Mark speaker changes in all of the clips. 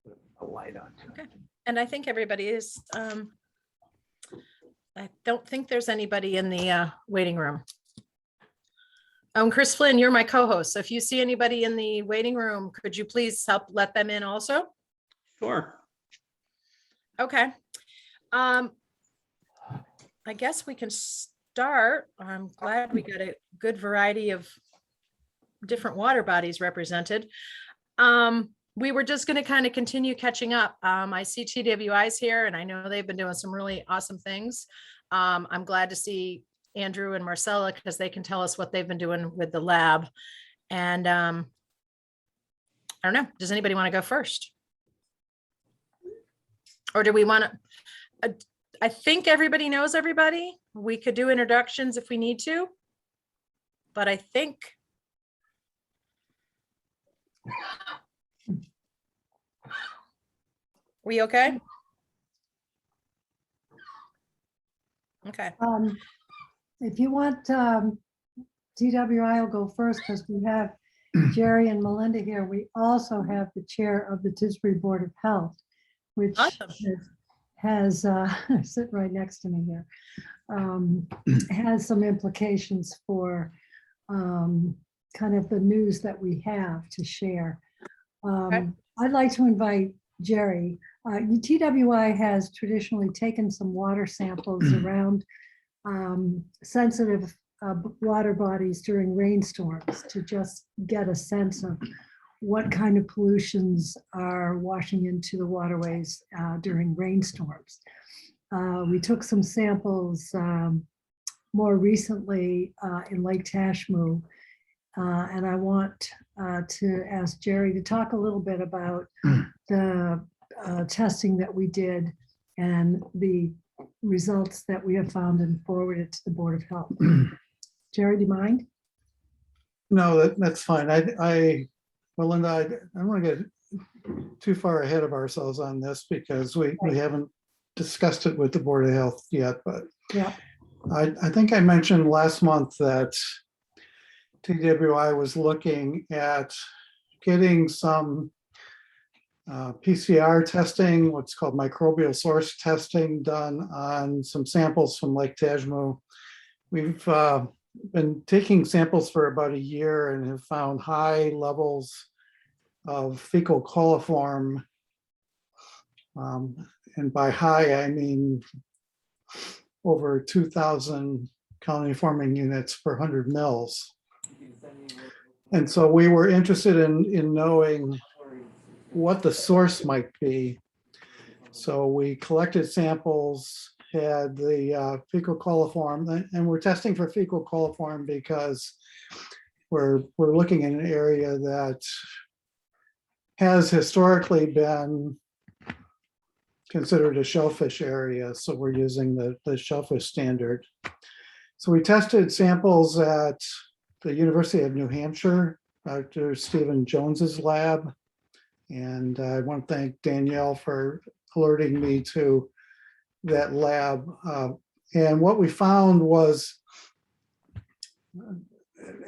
Speaker 1: put a light on.
Speaker 2: Okay. And I think everybody is, I don't think there's anybody in the waiting room. Chris Flynn, you're my co-host. So if you see anybody in the waiting room, could you please help let them in also?
Speaker 3: Sure.
Speaker 2: Okay. I guess we can start. I'm glad we got a good variety of different water bodies represented. We were just going to kind of continue catching up. I see TWI's here, and I know they've been doing some really awesome things. I'm glad to see Andrew and Marcella because they can tell us what they've been doing with the lab. And I don't know, does anybody want to go first? Or do we want to, I think everybody knows everybody. We could do introductions if we need to, but I think. We okay? Okay.
Speaker 4: If you want, TWI will go first because we have Jerry and Melinda here. We also have the chair of the Tisbury Board of Health, which
Speaker 2: Awesome.
Speaker 4: has sitting right next to me here, has some implications for kind of the news that we have to share.
Speaker 2: Okay.
Speaker 4: I'd like to invite Jerry. TWI has traditionally taken some water samples around sensitive water bodies during rainstorms to just get a sense of what kind of pollutions are washing into the waterways during rainstorms. We took some samples more recently in Lake Tashmoo, and I want to ask Jerry to talk a little bit about the testing that we did and the results that we have found and forwarded to the Board of Health. Jerry, do you mind?
Speaker 5: No, that's fine. Melinda, I don't want to get too far ahead of ourselves on this because we haven't discussed it with the Board of Health yet, but
Speaker 4: Yeah.
Speaker 5: I think I mentioned last month that TWI was looking at getting some PCR testing, what's called microbial source testing, done on some samples from Lake Tashmoo. We've been taking samples for about a year and have found high levels of fecal coliform. And by high, I mean over 2,000 colony forming units per 100 mils. And so we were interested in knowing what the source might be. So we collected samples, had the fecal coliform, and we're testing for fecal coliform because we're looking in an area that has historically been considered a shellfish area. So we're using the shellfish standard. So we tested samples at the University of New Hampshire, Dr. Stephen Jones's lab. And I want to thank Danielle for alerting me to that lab. And what we found was,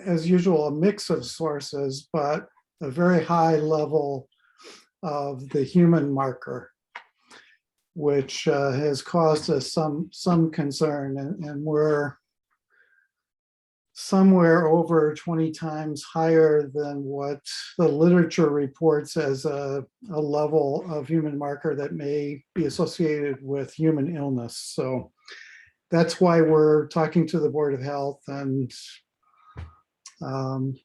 Speaker 5: as usual, a mix of sources, but a very high level of the human marker, which has caused us some concern. And we're somewhere over 20 times higher than what the literature reports as a level of human marker that may be associated with human illness. So that's why we're talking to the Board of Health, and I'm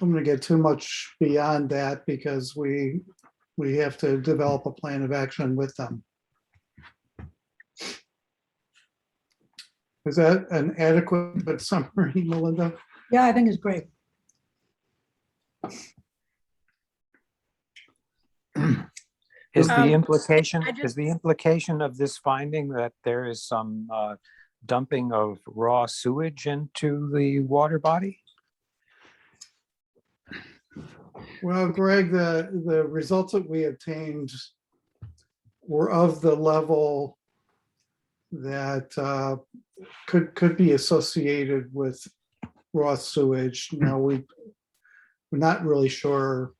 Speaker 5: going to get too much beyond that because we have to develop a plan of action with them. Is that an adequate summary, Melinda?
Speaker 4: Yeah, I think it's great.
Speaker 6: Is the implication
Speaker 2: I just-
Speaker 6: is the implication of this finding that there is some dumping of raw sewage into the water body?
Speaker 5: Well, Greg, the results that we obtained were of the level that could be associated with raw sewage. Now we're not really sure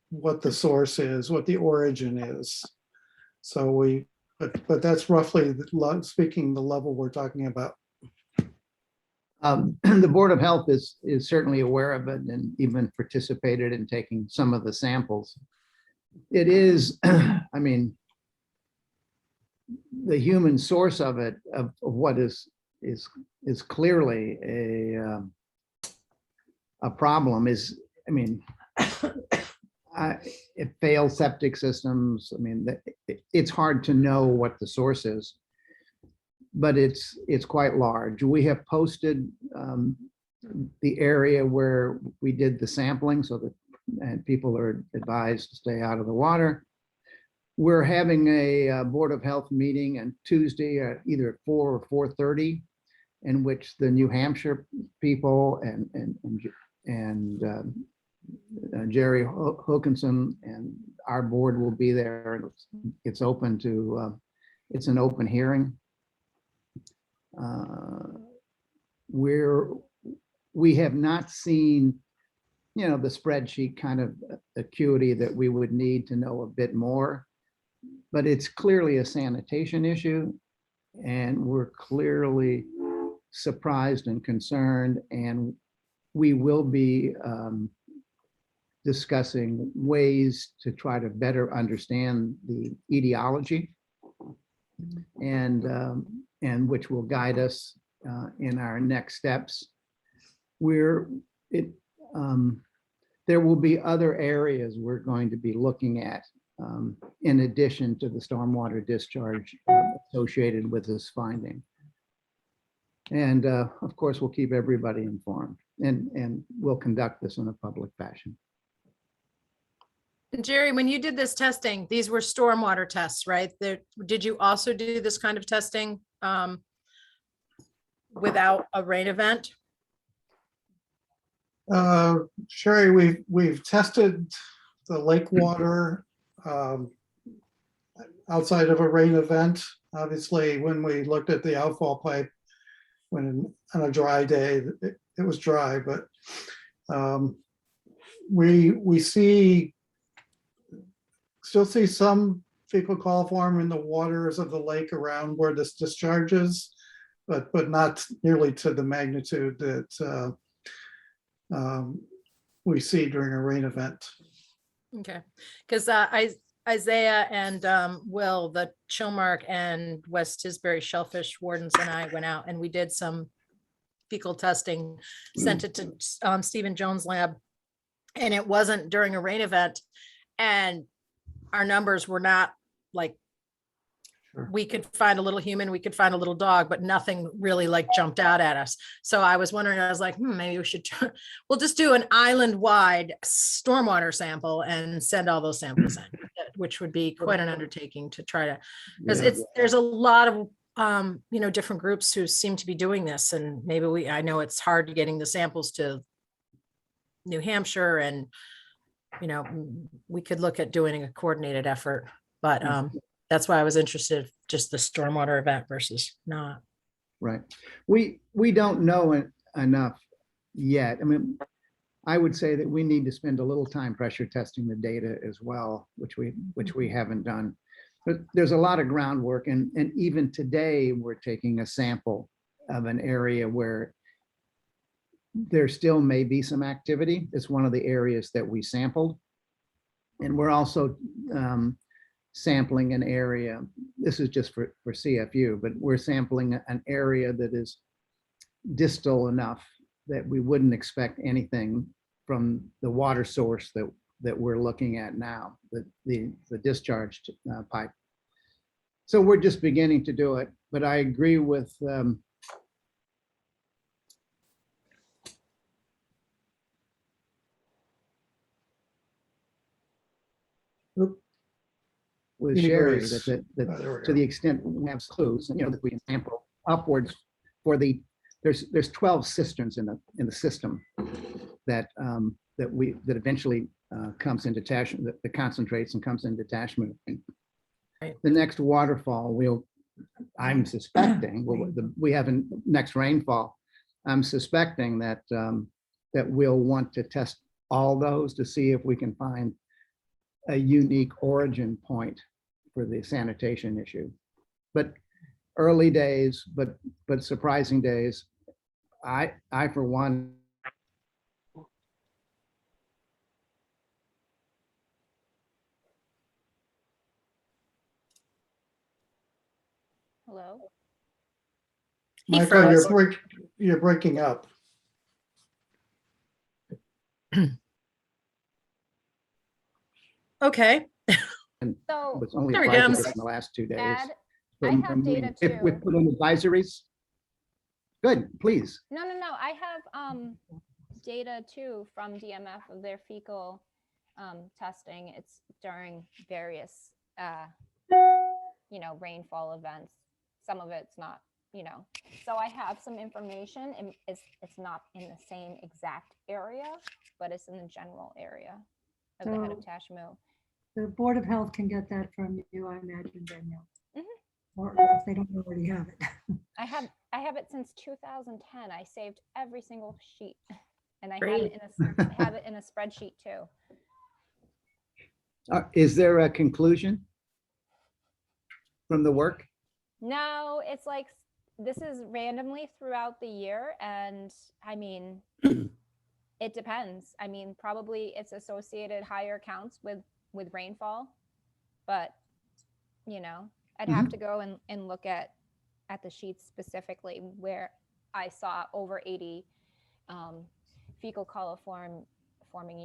Speaker 5: what the source is, what the origin is. So but that's roughly, speaking, the level we're talking about.
Speaker 1: The Board of Health is certainly aware of it and even participated in taking some of the samples. It is, I mean, the human source of it, of what is clearly a problem is, I mean, it failed septic systems. I mean, it's hard to know what the source is, but it's quite large. We have posted the area where we did the sampling so that people are advised to stay out of the water. We're having a Board of Health meeting on Tuesday at either 4 or 4:30, in which the New Hampshire people and Jerry Hokinson and our board will be there. It's open to, it's an open hearing. We have not seen, the spreadsheet kind of acuity that we would need to know a bit more, but it's clearly a sanitation issue, and we're clearly surprised and concerned, and we will be discussing ways to try to better understand the etiology, and which will guide us in our next steps. There will be other areas we're going to be looking at in addition to the stormwater discharge associated with this finding. And of course, we'll keep everybody informed, and we'll conduct this in a public fashion.
Speaker 2: And Jerry, when you did this testing, these were stormwater tests, right? Did you also do this kind of testing without a rain event?
Speaker 5: Sherry, we've tested the lake water outside of a rain event. Obviously, when we looked at the outfall pipe, when on a dry day, it was dry, but we still see some fecal coliform in the waters of the lake around where this discharges, but not nearly to the magnitude that we see during a rain event.
Speaker 2: Okay, because Isaiah and Will, the Chilmark and West Tisbury shellfish wardens, and I went out and we did some fecal testing, sent it to Stephen Jones' lab, and it wasn't during a rain event, and our numbers were not like,
Speaker 5: Sure.
Speaker 2: we could find a little human, we could find a little dog, but nothing really like jumped out at us. So I was wondering, I was like, maybe we should we'll just do an island-wide stormwater sample and send all those samples in, which would be quite an undertaking to try to, because there's a lot of different groups who seem to be doing this, and maybe I know it's hard getting the samples to New Hampshire, and we could look at doing a coordinated effort, but that's why I was interested, just the stormwater event versus not.
Speaker 1: Right. We don't know enough yet. I mean, I would say that we need to spend a little time pressure testing the data as well, which we haven't done. But there's a lot of groundwork, and even today we're taking a sample of an area where there still may be some activity. It's one of the areas that we sampled. And we're also sampling an area, this is just for CFU, but we're sampling an area that is distal enough that we wouldn't expect anything from the water source that we're looking at now, the discharged pipe. So we're just beginning to do it, but I agree with Sherry, that to the extent we have clues, that we can sample upwards for there's 12 cisterns in the system that eventually comes into detachment, that concentrates and comes into detachment.
Speaker 2: Right.
Speaker 1: The next waterfall, I'm suspecting, we have a next rainfall, I'm suspecting that we'll want to test all those to see if we can find a unique origin point for the sanitation issue. But early days, but surprising days. I for one,
Speaker 3: Hello?
Speaker 2: He
Speaker 5: Michael,
Speaker 2: froze.
Speaker 5: you're breaking up.
Speaker 2: Okay,
Speaker 3: So
Speaker 1: was only
Speaker 2: There he
Speaker 1: applied to
Speaker 2: comes.
Speaker 1: this in the last 2 days.
Speaker 3: add,
Speaker 1: So
Speaker 3: I have data
Speaker 1: if we
Speaker 3: too.
Speaker 1: put in advisories, good, please.
Speaker 3: No, I have data too from DMF of their fecal testing. It's during various rainfall events. Some of it's not, So I have some information, and it's not in the same exact area, but it's in the general area of the head of
Speaker 4: So-
Speaker 3: Tashmu.
Speaker 4: The Board of Health can get that from you, I imagine, Danielle.
Speaker 3: Mhm.
Speaker 4: Or if they don't already have it.
Speaker 3: I have it since 2010. I saved every single sheet, and I
Speaker 2: Great.
Speaker 3: have it in a spreadsheet too.
Speaker 1: Is there a conclusion from the work?
Speaker 3: No, it's like this is randomly throughout the year, and I mean, it depends. I mean, probably it's associated higher counts with rainfall, but I'd have to go and look at the sheets specifically where I saw over 80 fecal coliforming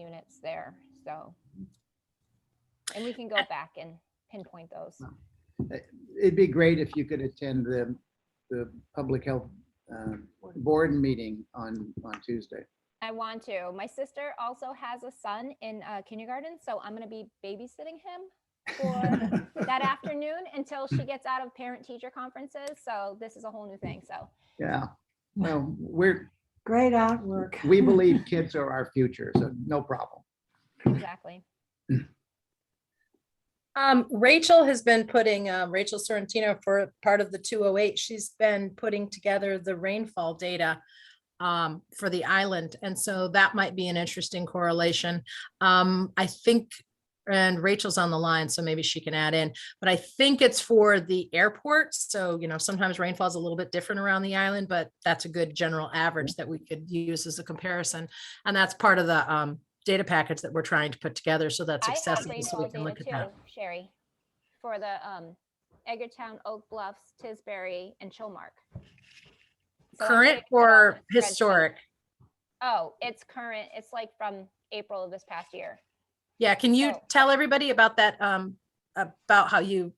Speaker 3: units there. So, and we can go back and pinpoint those.
Speaker 1: It'd be great if you could attend the public health board meeting on Tuesday.
Speaker 3: I want to. My sister also has a son in kindergarten, so I'm going to be babysitting him for that afternoon until she gets out of parent-teacher conferences. So this is a whole new thing. So
Speaker 1: Yeah, well,
Speaker 4: Great artwork.
Speaker 1: we believe kids are our future, so no problem.
Speaker 3: exactly.
Speaker 2: Rachel has been putting, Rachel Sorrentino, for part of the 208, she's been putting together the rainfall data for the island. And so that might be an interesting correlation. I think, and Rachel's on the line, so maybe she can add in, but I think it's for the airport. So, sometimes rainfall is a little bit different around the island, but that's a good general average that we could use as a comparison. And that's part of the data package that we're trying to put together. So that's
Speaker 3: I have
Speaker 2: accessible. So we
Speaker 3: rainfall
Speaker 2: can look
Speaker 3: data
Speaker 2: at that.
Speaker 3: too, Sherry, for the Edgartown, Oak Bluffs, Tisbury, and Chilmark. So I'm
Speaker 2: Current
Speaker 3: putting it all
Speaker 2: or
Speaker 3: in a spreadsheet.
Speaker 2: historic?
Speaker 3: Oh, it's current. It's like from April of this past year.
Speaker 2: Yeah, can you
Speaker 3: So-
Speaker 2: tell everybody about that, about how you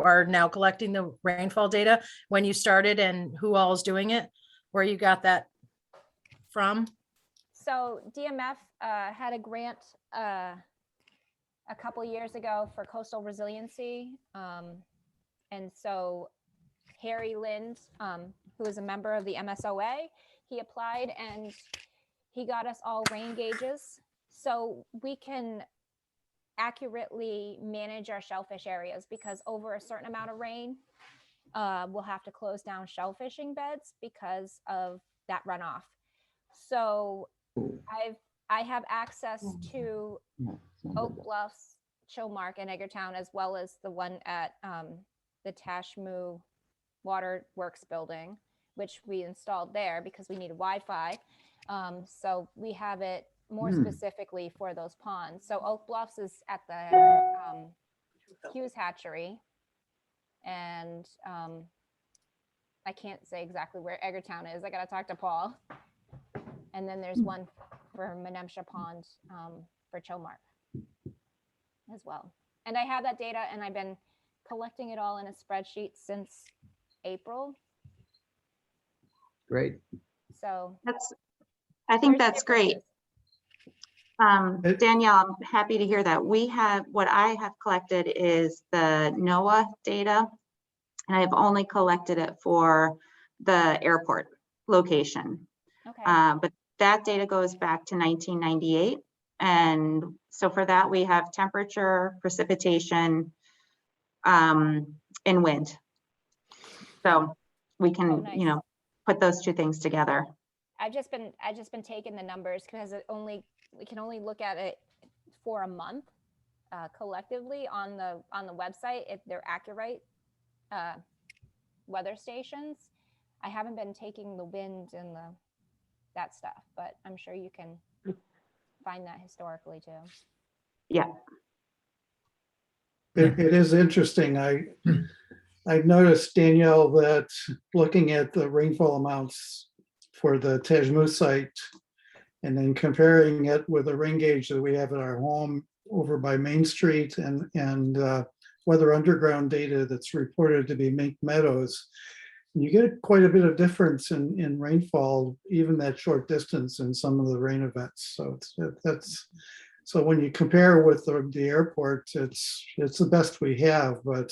Speaker 2: are now collecting the rainfall data, when you started and who all is doing it, where you got that from?
Speaker 3: So DMF had a grant a couple years ago for coastal resiliency. And so Harry Lind, who is a member of the MSOA, he applied and he got us all rain gauges so we can accurately manage our shellfish areas, because over a certain amount of rain, we'll have to close down shellfishing beds because of that runoff. So I have access to Oak Bluffs, Chilmark, and Edgartown, as well as the one at the Tashmu Water Works building, which we installed there because we needed Wi-Fi. So we have it more specifically for those ponds. So Oak Bluffs is at the Hughes Hatchery, and I can't say exactly where Edgartown is. I got to talk to Paul. And then there's one for Menemsha Pond for Chilmark as well. And I have that data, and I've been collecting it all in a spreadsheet since April.
Speaker 1: Great.
Speaker 3: So
Speaker 7: I think
Speaker 3: there's
Speaker 7: that's great.
Speaker 3: differences.
Speaker 7: Danielle, I'm happy to hear that. What I have collected is the NOAA data, and I've only collected it for the airport location.
Speaker 3: Okay.
Speaker 7: But that data goes back to 1998. And so for that, we have temperature, precipitation, and wind. So we can,
Speaker 3: nice.
Speaker 7: put those two things together.
Speaker 3: I've just been taking the numbers because we can only look at it for a month. collectively on the website if they're accurate weather stations. I haven't been taking the wind and that stuff, but I'm sure you can find that historically too.
Speaker 7: Yeah,
Speaker 5: It is interesting. I've noticed, Danielle, that looking at the rainfall amounts for the Tajmu site and then comparing it with the rain gauge that we have at our home over by Main Street and Weather Underground data that's reported to be Mink Meadows, you get quite a bit of difference in rainfall, even that short distance in some of the rain events. So so when you compare with the airport, it's the best we have, but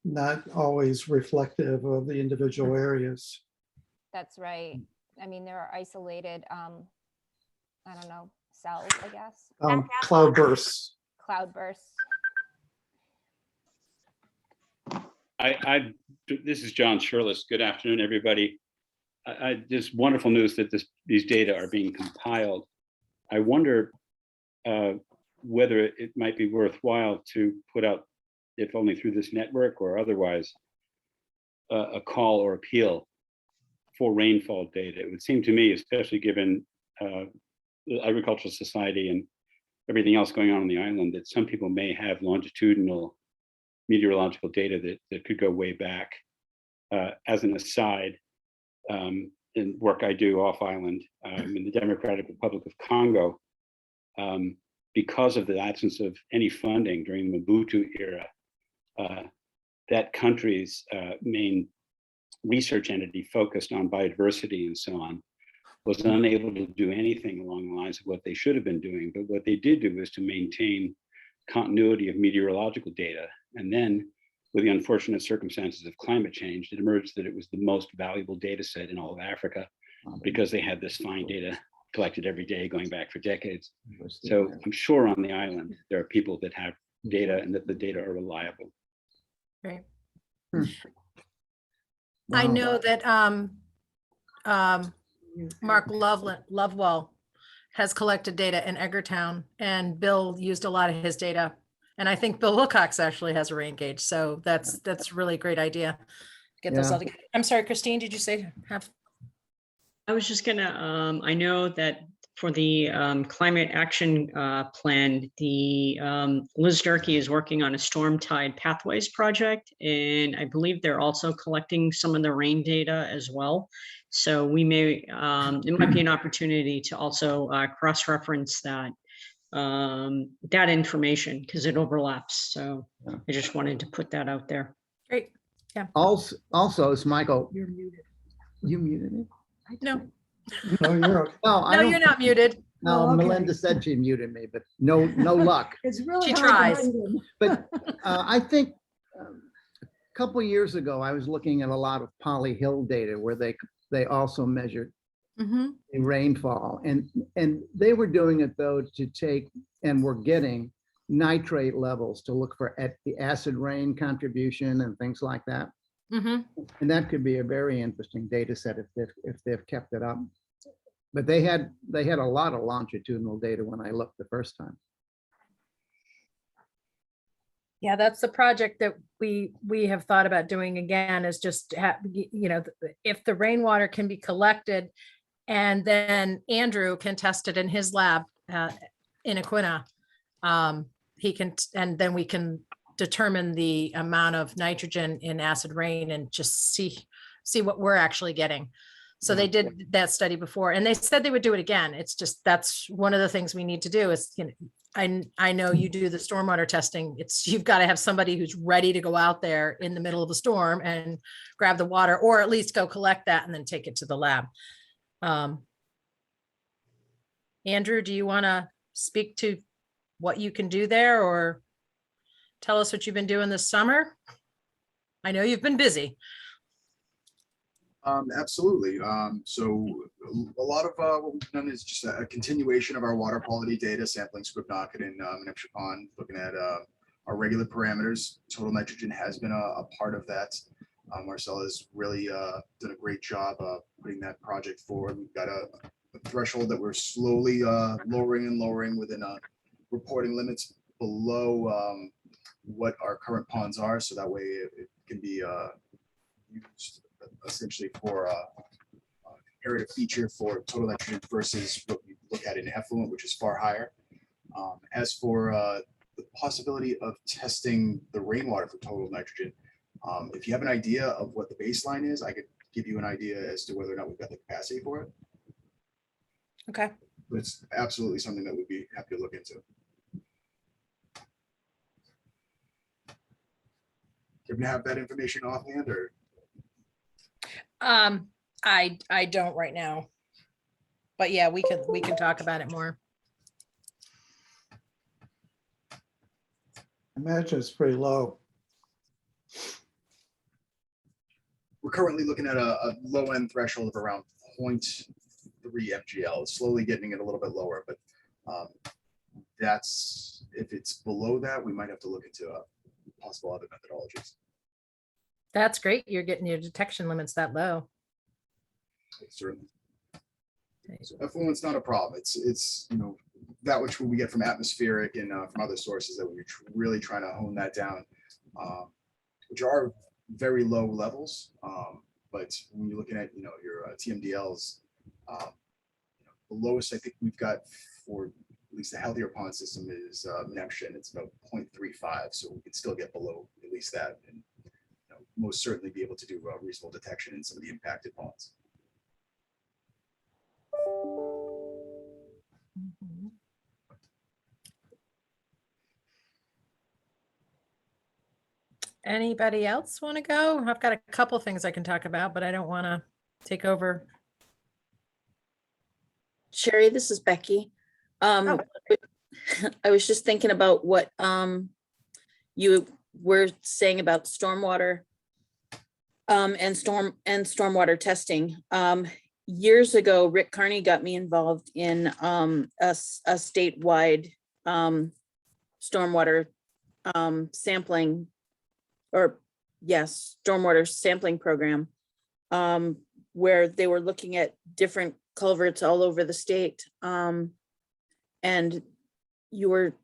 Speaker 5: not always reflective of the individual areas.
Speaker 3: That's right. I mean, there are isolated, I don't know, cells, I guess,
Speaker 5: Cloud bursts.
Speaker 3: cloud bursts.
Speaker 8: This is John Shirless. Good afternoon, everybody. Just wonderful news that these data are being compiled. I wonder whether it might be worthwhile to put out, if only through this network or otherwise, a call or appeal for rainfall data. It would seem to me, especially given the Agricultural Society and everything else going on the island, that some people may have longitudinal meteorological data that could go way back. As an aside, in work I do off island in the Democratic Republic of Congo, because of the absence of any funding during the Mobutu era, that country's main research entity focused on biodiversity and so on was unable to do anything along the lines of what they should have been doing. But what they did do was to maintain continuity of meteorological data. And then with the unfortunate circumstances of climate change, it emerged that it was the most valuable data set in all of Africa because they had this fine data collected every day going back for decades. So I'm sure on the island, there are people that have data and that the data are reliable.
Speaker 2: Right.
Speaker 1: Wow.
Speaker 2: I know that Mark Lovewell has collected data in Eggertown, and Bill used a lot of his data. And I think Bill Wilcox actually has a rain gauge. So that's really a great idea. Get those
Speaker 1: Yeah.
Speaker 2: all together. I'm sorry, Christine, did you say have?
Speaker 9: I was just gonna, I know that for the climate action plan, the Liz Durkee is working on a storm tide pathways project, and I believe they're also collecting some of the rain data as well. So we may, it might be an opportunity to also cross-reference that information because it overlaps. So
Speaker 1: Yeah.
Speaker 9: I just wanted to put that out there.
Speaker 2: Great.
Speaker 1: Also, it's Michael,
Speaker 4: You're muted.
Speaker 1: you muted me?
Speaker 2: No,
Speaker 5: No, you're okay.
Speaker 1: No, I
Speaker 2: no,
Speaker 1: don't.
Speaker 2: you're not muted.
Speaker 1: No,
Speaker 4: Oh, okay.
Speaker 1: Melinda said she muted me, but no luck.
Speaker 4: It's really
Speaker 2: She
Speaker 4: hard to
Speaker 2: tries.
Speaker 4: find him.
Speaker 1: But I think a couple of years ago, I was looking at a lot of Poly Hill data where they also measured
Speaker 2: Mhm.
Speaker 1: the rainfall, and they were doing it though to take, and were getting nitrate levels to look for at the acid rain contribution and things like that.
Speaker 2: Mhm.
Speaker 1: And that could be a very interesting data set if they've kept it up. But they had a lot of longitudinal data when I looked the first time.
Speaker 2: Yeah, that's the project that we have thought about doing again, is just if the rainwater can be collected, and then Andrew can test it in his lab in Aquina. He can, and then we can determine the amount of nitrogen in acid rain and just see what we're actually getting. So they did that study before, and they said they would do it again. It's just, that's one of the things we need to do is, I know you do the stormwater testing. You've got to have somebody who's ready to go out there in the middle of the storm and grab the water, or at least go collect that and then take it to the lab. Andrew, do you want to speak to what you can do there, or tell us what you've been doing this summer? I know you've been busy.
Speaker 10: Absolutely. So a lot of what we've done is just a continuation of our water quality data, sampling Squibnocket and Hampshire Pond, looking at our regular parameters. Total nitrogen has been a part of that. Marcella has really done a great job putting that project forward. We've got a threshold that we're slowly lowering and lowering within reporting limits below what our current ponds are, so that way it can be used essentially for a comparative feature for total nitrogen versus what we look at in effluent, which is far higher. As for the possibility of testing the rainwater for total nitrogen, if you have an idea of what the baseline is, I could give you an idea as to whether or not we've got the capacity for it.
Speaker 2: Okay.
Speaker 10: But it's absolutely something that we'd be happy to look into. Do you have that information offhand, or?
Speaker 2: I don't right now. But yeah, we can talk about it more.
Speaker 5: Imagine it's pretty low.
Speaker 10: We're currently looking at a low end threshold of around 0.3 MGL, slowly getting it a little bit lower, but that's, if it's below that, we might have to look into possible other methodologies.
Speaker 2: That's great. You're getting your detection limits that low.
Speaker 10: Certainly. So effluent's not a problem. It's that which we get from atmospheric and from other sources that we're really trying to hone that down, which are very low levels. But when you're looking at your TMDLs, the lowest I think we've got for at least the healthier pond system is Neptune. It's about 0.35, so we can still get below at least that, and most certainly be able to do reasonable detection in some of the impacted ponds.
Speaker 2: Anybody else want to go? I've got a couple things I can talk about, but I don't want to take over.
Speaker 11: Sherry, this is Becky. I was just thinking about what you were saying about stormwater and stormwater testing. Years ago, Rick Carney got me involved in a statewide stormwater sampling, or yes, stormwater sampling program, where they were looking at different culverts all over the state. And your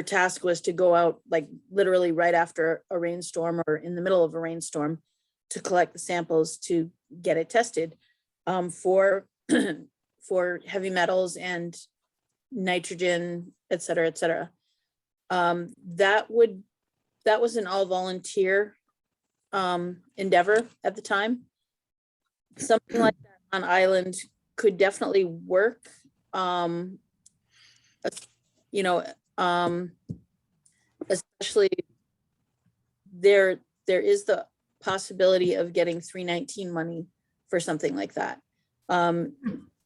Speaker 11: task was to go out like literally right after a rainstorm or in the middle of a rainstorm to collect the samples to get it tested for heavy metals and nitrogen, et cetera, et cetera. That was an all volunteer endeavor at the time. Something like that on island could definitely work. Especially there is the possibility of getting 319 money for something like that.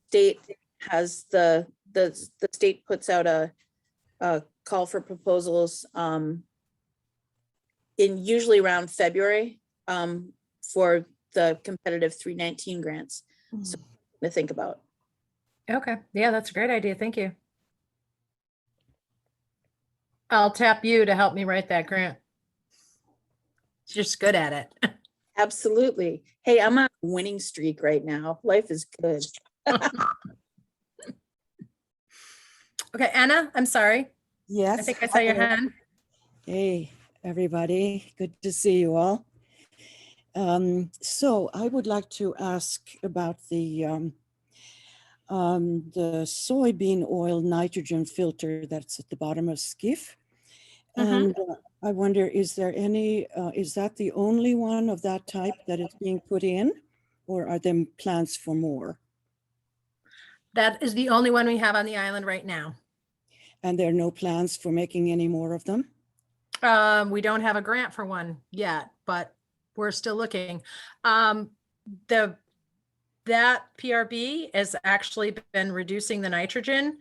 Speaker 11: State has the state puts out a call for proposals in usually around February for the competitive 319 grants. So to think about.
Speaker 2: Okay. Yeah, that's a great idea. Thank you. I'll tap you to help me write that grant. You're just good at it.
Speaker 11: Absolutely. Hey, I'm on a winning streak right now. Life is good.
Speaker 2: Okay, Anna, I'm sorry.
Speaker 12: Yes.
Speaker 2: I think I saw your hand.
Speaker 12: Hey, everybody. Good to see you all. So I would like to ask about the soybean oil nitrogen filter that's at the bottom of SCIF. And I wonder, is there any, is that the only one of that type that is being put in, or are there plans for more?
Speaker 2: That is the only one we have on the island right now.
Speaker 12: And there are no plans for making any more of them?
Speaker 2: We don't have a grant for one yet, but we're still looking. That PRB has actually been reducing the nitrogen.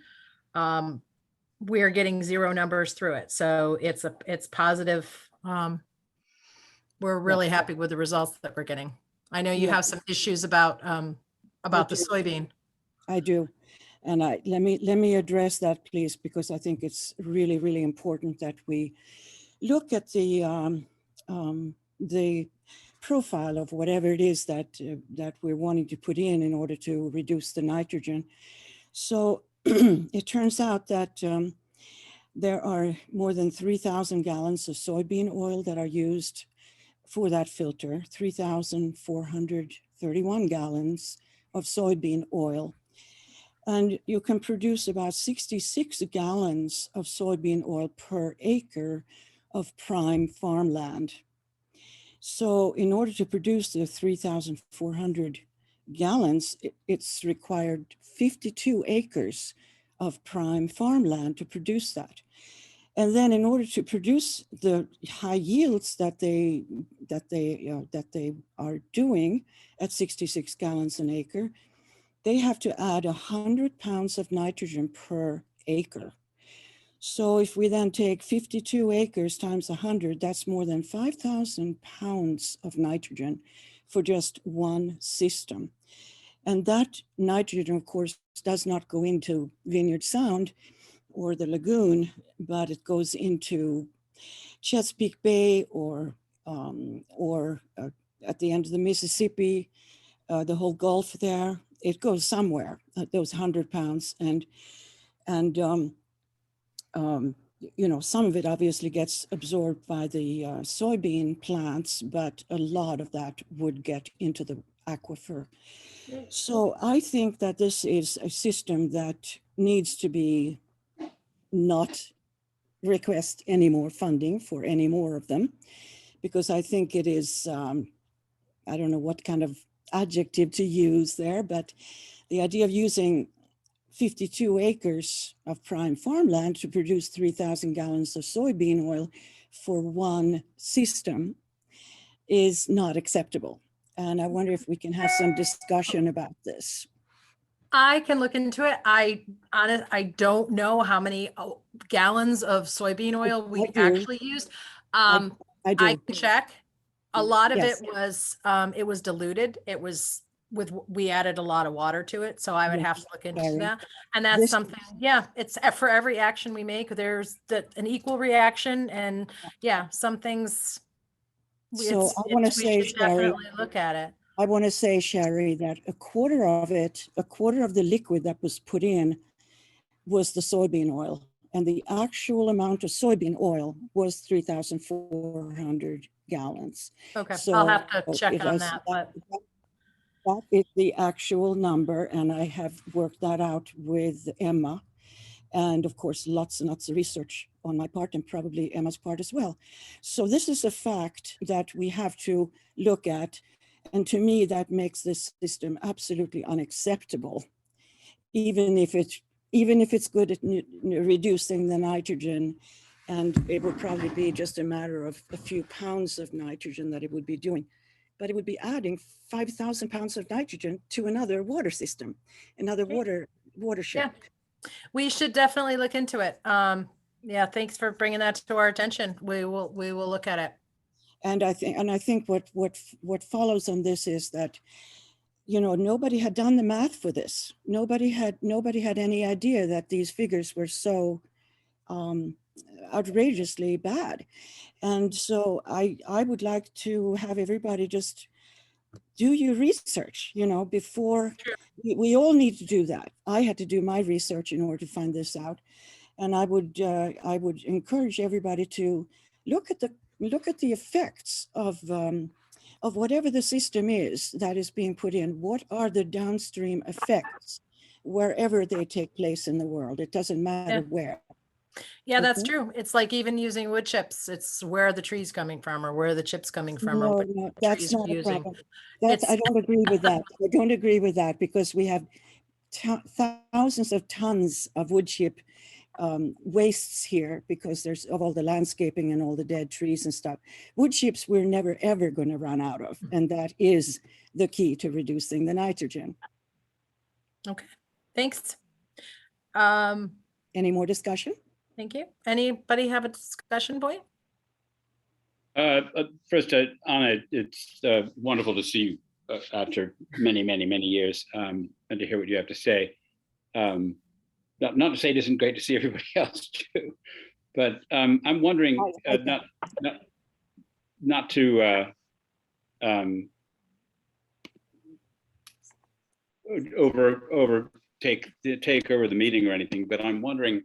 Speaker 2: We're getting 0 numbers through it. So it's positive. We're really happy with the results that we're getting. I know you have some issues about the soybean.
Speaker 12: I do. And let me address that, please, because I think it's really, really important that we look at the profile of whatever it is that we're wanting to put in order to reduce the nitrogen. So it turns out that There are more than 3,000 gallons of soybean oil that are used for that filter, 3,431 gallons of soybean oil. And you can produce about 66 gallons of soybean oil per acre of prime farmland. So in order to produce the 3,400 gallons, it's required 52 acres of prime farmland to produce that. And then in order to produce the high yields that they are doing at 66 gallons an acre, they have to add 100 pounds of nitrogen per acre. So if we then take 52 acres times 100, that's more than 5,000 pounds of nitrogen for just one system. And that nitrogen, of course, does not go into Vineyard Sound or the lagoon, but it goes into Chesapeake Bay or at the end of the Mississippi, the whole Gulf there. It goes somewhere, those 100 pounds. And you know, some of it obviously gets absorbed by the soybean plants, but a lot of that would get into the aquifer. So I think that this is a system that needs to be not request any more funding for any more of them, because I think it is, I don't know what kind of adjective to use there, but the idea of using 52 acres of prime farmland to produce 3,000 gallons of soybean oil for one system is not acceptable. And I wonder if we can have some discussion about this.
Speaker 2: I can look into it. I don't know how many gallons of soybean oil we
Speaker 12: I do.
Speaker 2: actually used.
Speaker 12: I
Speaker 2: I
Speaker 12: do.
Speaker 2: can check. A lot of
Speaker 12: Yes.
Speaker 2: it was diluted. It was we added a lot of water to it. So I would
Speaker 12: Yes,
Speaker 2: have to look into
Speaker 12: sorry.
Speaker 2: that. And that's
Speaker 12: This-
Speaker 2: something, yeah, it's for every action we make, there's an equal reaction. And yeah, some things.
Speaker 12: So I want to
Speaker 2: we
Speaker 12: say,
Speaker 2: should
Speaker 12: Sherry,
Speaker 2: definitely look at it.
Speaker 12: I want to say, Sherry, that a quarter of the liquid that was put in was the soybean oil. And the actual amount of soybean oil was 3,400 gallons.
Speaker 2: Okay,
Speaker 12: So
Speaker 2: I'll have to check
Speaker 12: it
Speaker 2: on
Speaker 12: has-
Speaker 2: that, but
Speaker 12: That is the actual number, and I have worked that out with Emma. And of course, lots and lots of research on my part and probably Emma's part as well. So this is a fact that we have to look at. And to me, that makes this system absolutely unacceptable, even if it's good at reducing the nitrogen. And it would probably be just a matter of a few pounds of nitrogen that it would be doing. But it would be adding 5,000 pounds of nitrogen to another water system, another watershed.
Speaker 2: Yeah. We should definitely look into it. Yeah, thanks for bringing that to our attention. We will look at it.
Speaker 12: And I think what follows on this is that, you know, nobody had done the math for this. Nobody had any idea that these figures were so outrageously bad. And so I would like to have everybody just do your research, you know, before we all need to do that. I had to do my research in order to find this out. And I would encourage everybody to look at the effects of whatever the system is that is being put in. What are the downstream effects wherever they take place in the world? It doesn't matter where.
Speaker 2: Yeah, that's
Speaker 12: Okay.
Speaker 2: true. It's like even using wood chips. It's where are the trees coming from or where are the chips coming from? or
Speaker 12: No,
Speaker 2: what
Speaker 12: no,
Speaker 2: trees
Speaker 12: that's
Speaker 2: we're
Speaker 12: not a
Speaker 2: using.
Speaker 12: problem. I don't agree with that. I don't agree with that because we have thousands of tons of wood chip wastes here because there's of all the landscaping and all the dead trees and stuff. Wood chips we're never ever going to run out of, and that is the key to reducing the nitrogen.
Speaker 2: Okay, thanks.
Speaker 12: Any more discussion?
Speaker 2: Thank you. Anybody have a discussion point?
Speaker 8: First, Anna, it's wonderful to see you after many years and to hear what you have to say. Not to say it isn't great to see everybody else too, but I'm wondering, not to take over the meeting or anything, but I'm wondering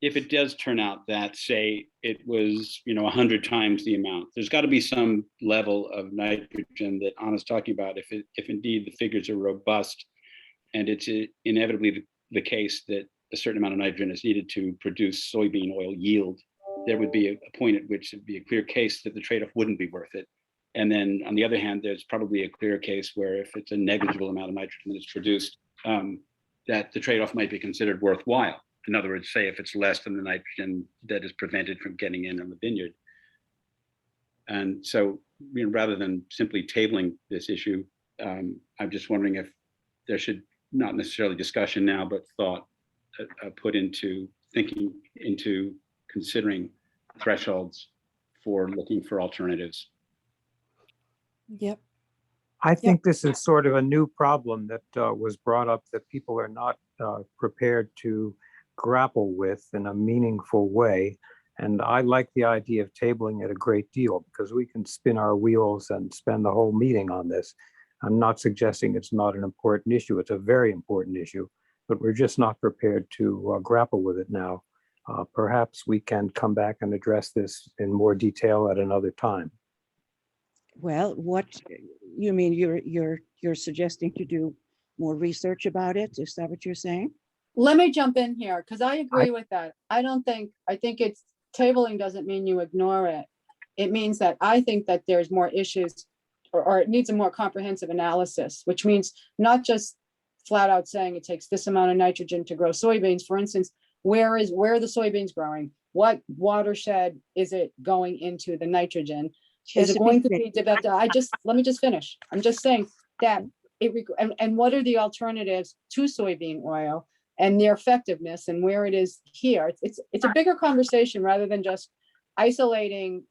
Speaker 8: if it does turn out that, say, it was, 100 times the amount, there's got to be some level of nitrogen that Anna's talking about. If indeed the figures are robust, and it's inevitably the case that a certain amount of nitrogen is needed to produce soybean oil yield, there would be a point at which it'd be a clear case that the trade-off wouldn't be worth it. And then on the other hand, there's probably a clear case where if it's a negligible amount of nitrogen that's produced, that the trade-off might be considered worthwhile. In other words, say if it's less than the nitrogen that is prevented from getting in on the vineyard. And so, rather than simply tabling this issue, I'm just wondering if there should, not necessarily discussion now, but thought put into thinking into considering thresholds for looking for alternatives.
Speaker 12: Yep.
Speaker 6: I think this is sort of a new problem that was brought up that people are not prepared to grapple with in a meaningful way. And I like the idea of tabling it a great deal because we can spin our wheels and spend the whole meeting on this. I'm not suggesting it's not an important issue. It's a very important issue, but we're just not prepared to grapple with it now. Perhaps we can come back and address this in more detail at another time.
Speaker 12: Well, what you mean, you're suggesting to do more research about it? Is that what you're saying?
Speaker 13: Let me jump in here because I agree with that. I think it's tabling doesn't mean you ignore it. It means that I think that there's more issues or it needs a more comprehensive analysis, which means not just flat out saying it takes this amount of nitrogen to grow soybeans. For instance, where are the soybeans growing? What watershed is it going into the nitrogen? Is it going to be developed? Let me just finish. I'm just saying that and what are the alternatives to soybean oil and their effectiveness and where it is here? It's a bigger conversation rather than just isolating,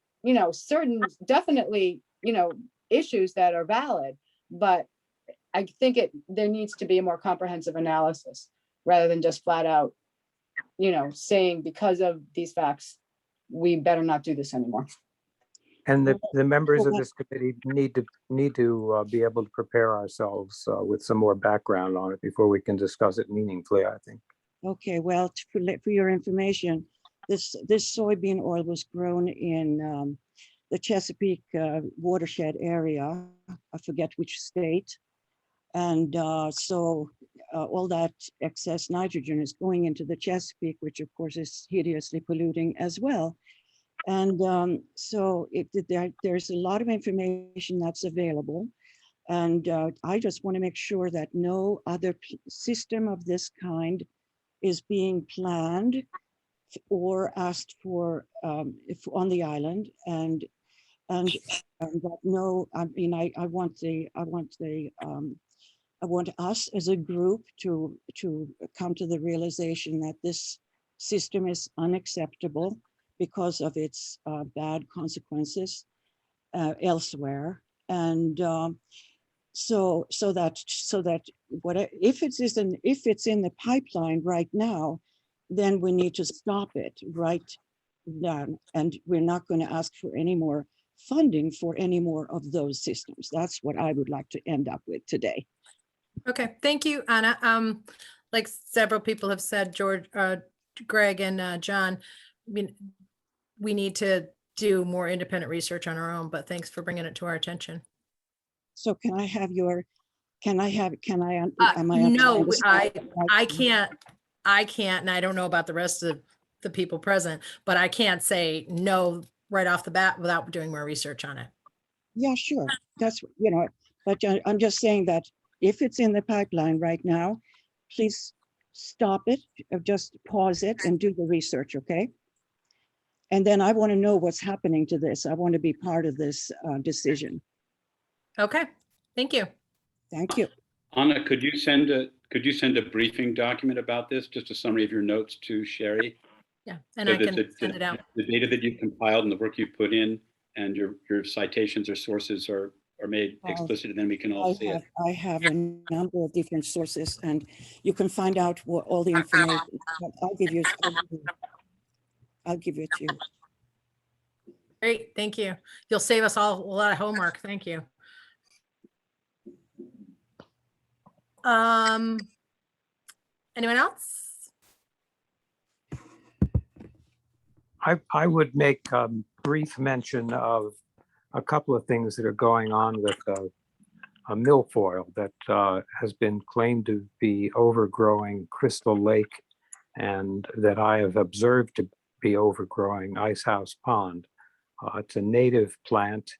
Speaker 13: certain definitely, issues that are valid, but I think there needs to be a more comprehensive analysis rather than just flat out, saying because of these facts, we better not do this anymore.
Speaker 6: And the members of this committee need to be able to prepare ourselves with some more background on it before we can discuss it meaningfully, I think.
Speaker 12: Okay, well, for your information, this soybean oil was grown in the Chesapeake watershed area. I forget which state. And so all that excess nitrogen is going into the Chesapeake, which of course is hideously polluting as well. And so there's a lot of information that's available. And I just want to make sure that no other system of this kind is being planned or asked for on the island. And that no, I mean, I want us as a group to come to the realization that this system is unacceptable because of its bad consequences elsewhere. And so that if it's in the pipeline right now, then we need to stop it right now. And we're not going to ask for any more funding for any more of those systems. That's what I would like to end up with today.
Speaker 2: Okay, thank you, Anna. Like several people have said, George, Greg and John, I mean, we need to do more independent research on our own, but thanks for bringing it to our attention.
Speaker 12: So can I have your, am I?
Speaker 2: No, I can't, and I don't know about the rest of the people present, but I can't say no right off the bat without doing more research on it.
Speaker 12: Yeah, sure. That's, but I'm just saying that if it's in the pipeline right now, please stop it, just pause it and do the research, okay? And then I want to know what's happening to this. I want to be part of this decision.
Speaker 2: Okay, thank you.
Speaker 12: Thank you.
Speaker 8: Anna, could you send a briefing document about this, just a summary of your notes to Sherry?
Speaker 2: Yeah, and so I can send it out. The
Speaker 8: data that you've compiled and the work you've put in and your citations or sources are made explicit, and then we can all see it.
Speaker 12: I have a number of different sources, and you can find out what all the information. I'll give you it to you.
Speaker 2: Great, thank you. You'll save us all a lot of homework. Thank you. Anyone else?
Speaker 6: I would make brief mention of a couple of things that are going on with a milfoil that has been claimed to be overgrowing Crystal Lake and that I have observed to be overgrowing Icehouse Pond. It's a native plant,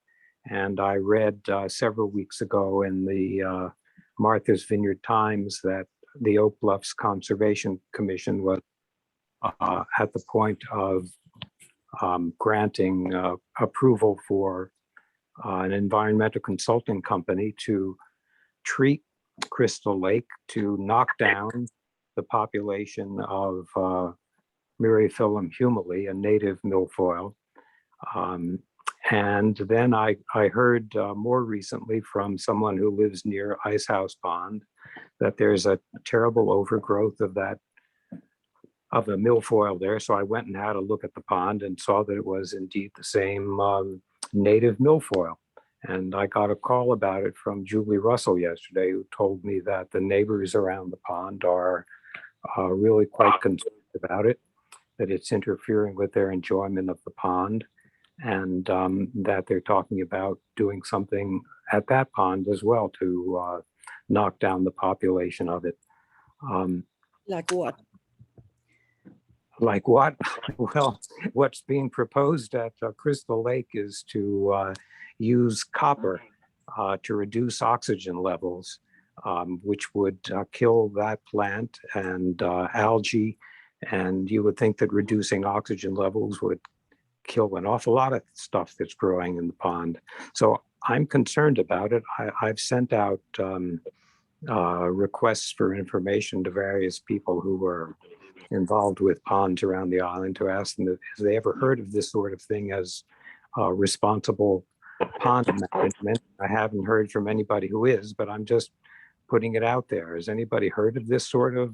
Speaker 6: and I read several weeks ago in the Martha's Vineyard Times that the Oak Bluffs Conservation Commission was at the point of granting approval for an environmental consulting company to treat Crystal Lake to knock down the population of Myriophyllum humuli, a native milfoil. And then I heard more recently from someone who lives near Icehouse Pond that there's a terrible overgrowth of a milfoil there. So I went and had a look at the pond and saw that it was indeed the same native milfoil. And I got a call about it from Julie Russell yesterday, who told me that the neighbors around the pond are really quite concerned about it, that it's interfering with their enjoyment of the pond, and that they're talking about doing something at that pond as well to knock down the population of it.
Speaker 12: Like what?
Speaker 6: Like what? Well, what's being proposed at Crystal Lake is to use copper to reduce oxygen levels, which would kill that plant and algae. And you would think that reducing oxygen levels would kill an awful lot of stuff that's growing in the pond. So I'm concerned about it. I've sent out requests for information to various people who were involved with ponds around the island to ask them if they ever heard of this sort of thing as responsible pond management. I haven't heard from anybody who is, but I'm just putting it out there. Has anybody heard of this sort of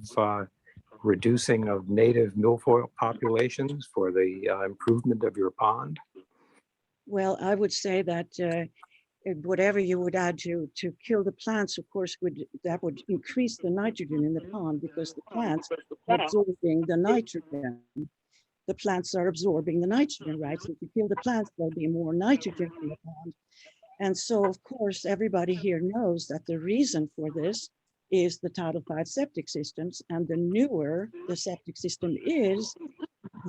Speaker 6: reducing of native milfoil populations for the improvement of your pond?
Speaker 12: Well, I would say that whatever you would add to kill the plants, of course, would increase the nitrogen in the pond, because the plants are absorbing the nitrogen. The plants are absorbing the nitrogen, right? So if you kill the plants, there'll be more nitrogen in the pond. And so, of course, everybody here knows that the reason for this is the Title V septic systems. And the newer the septic system is,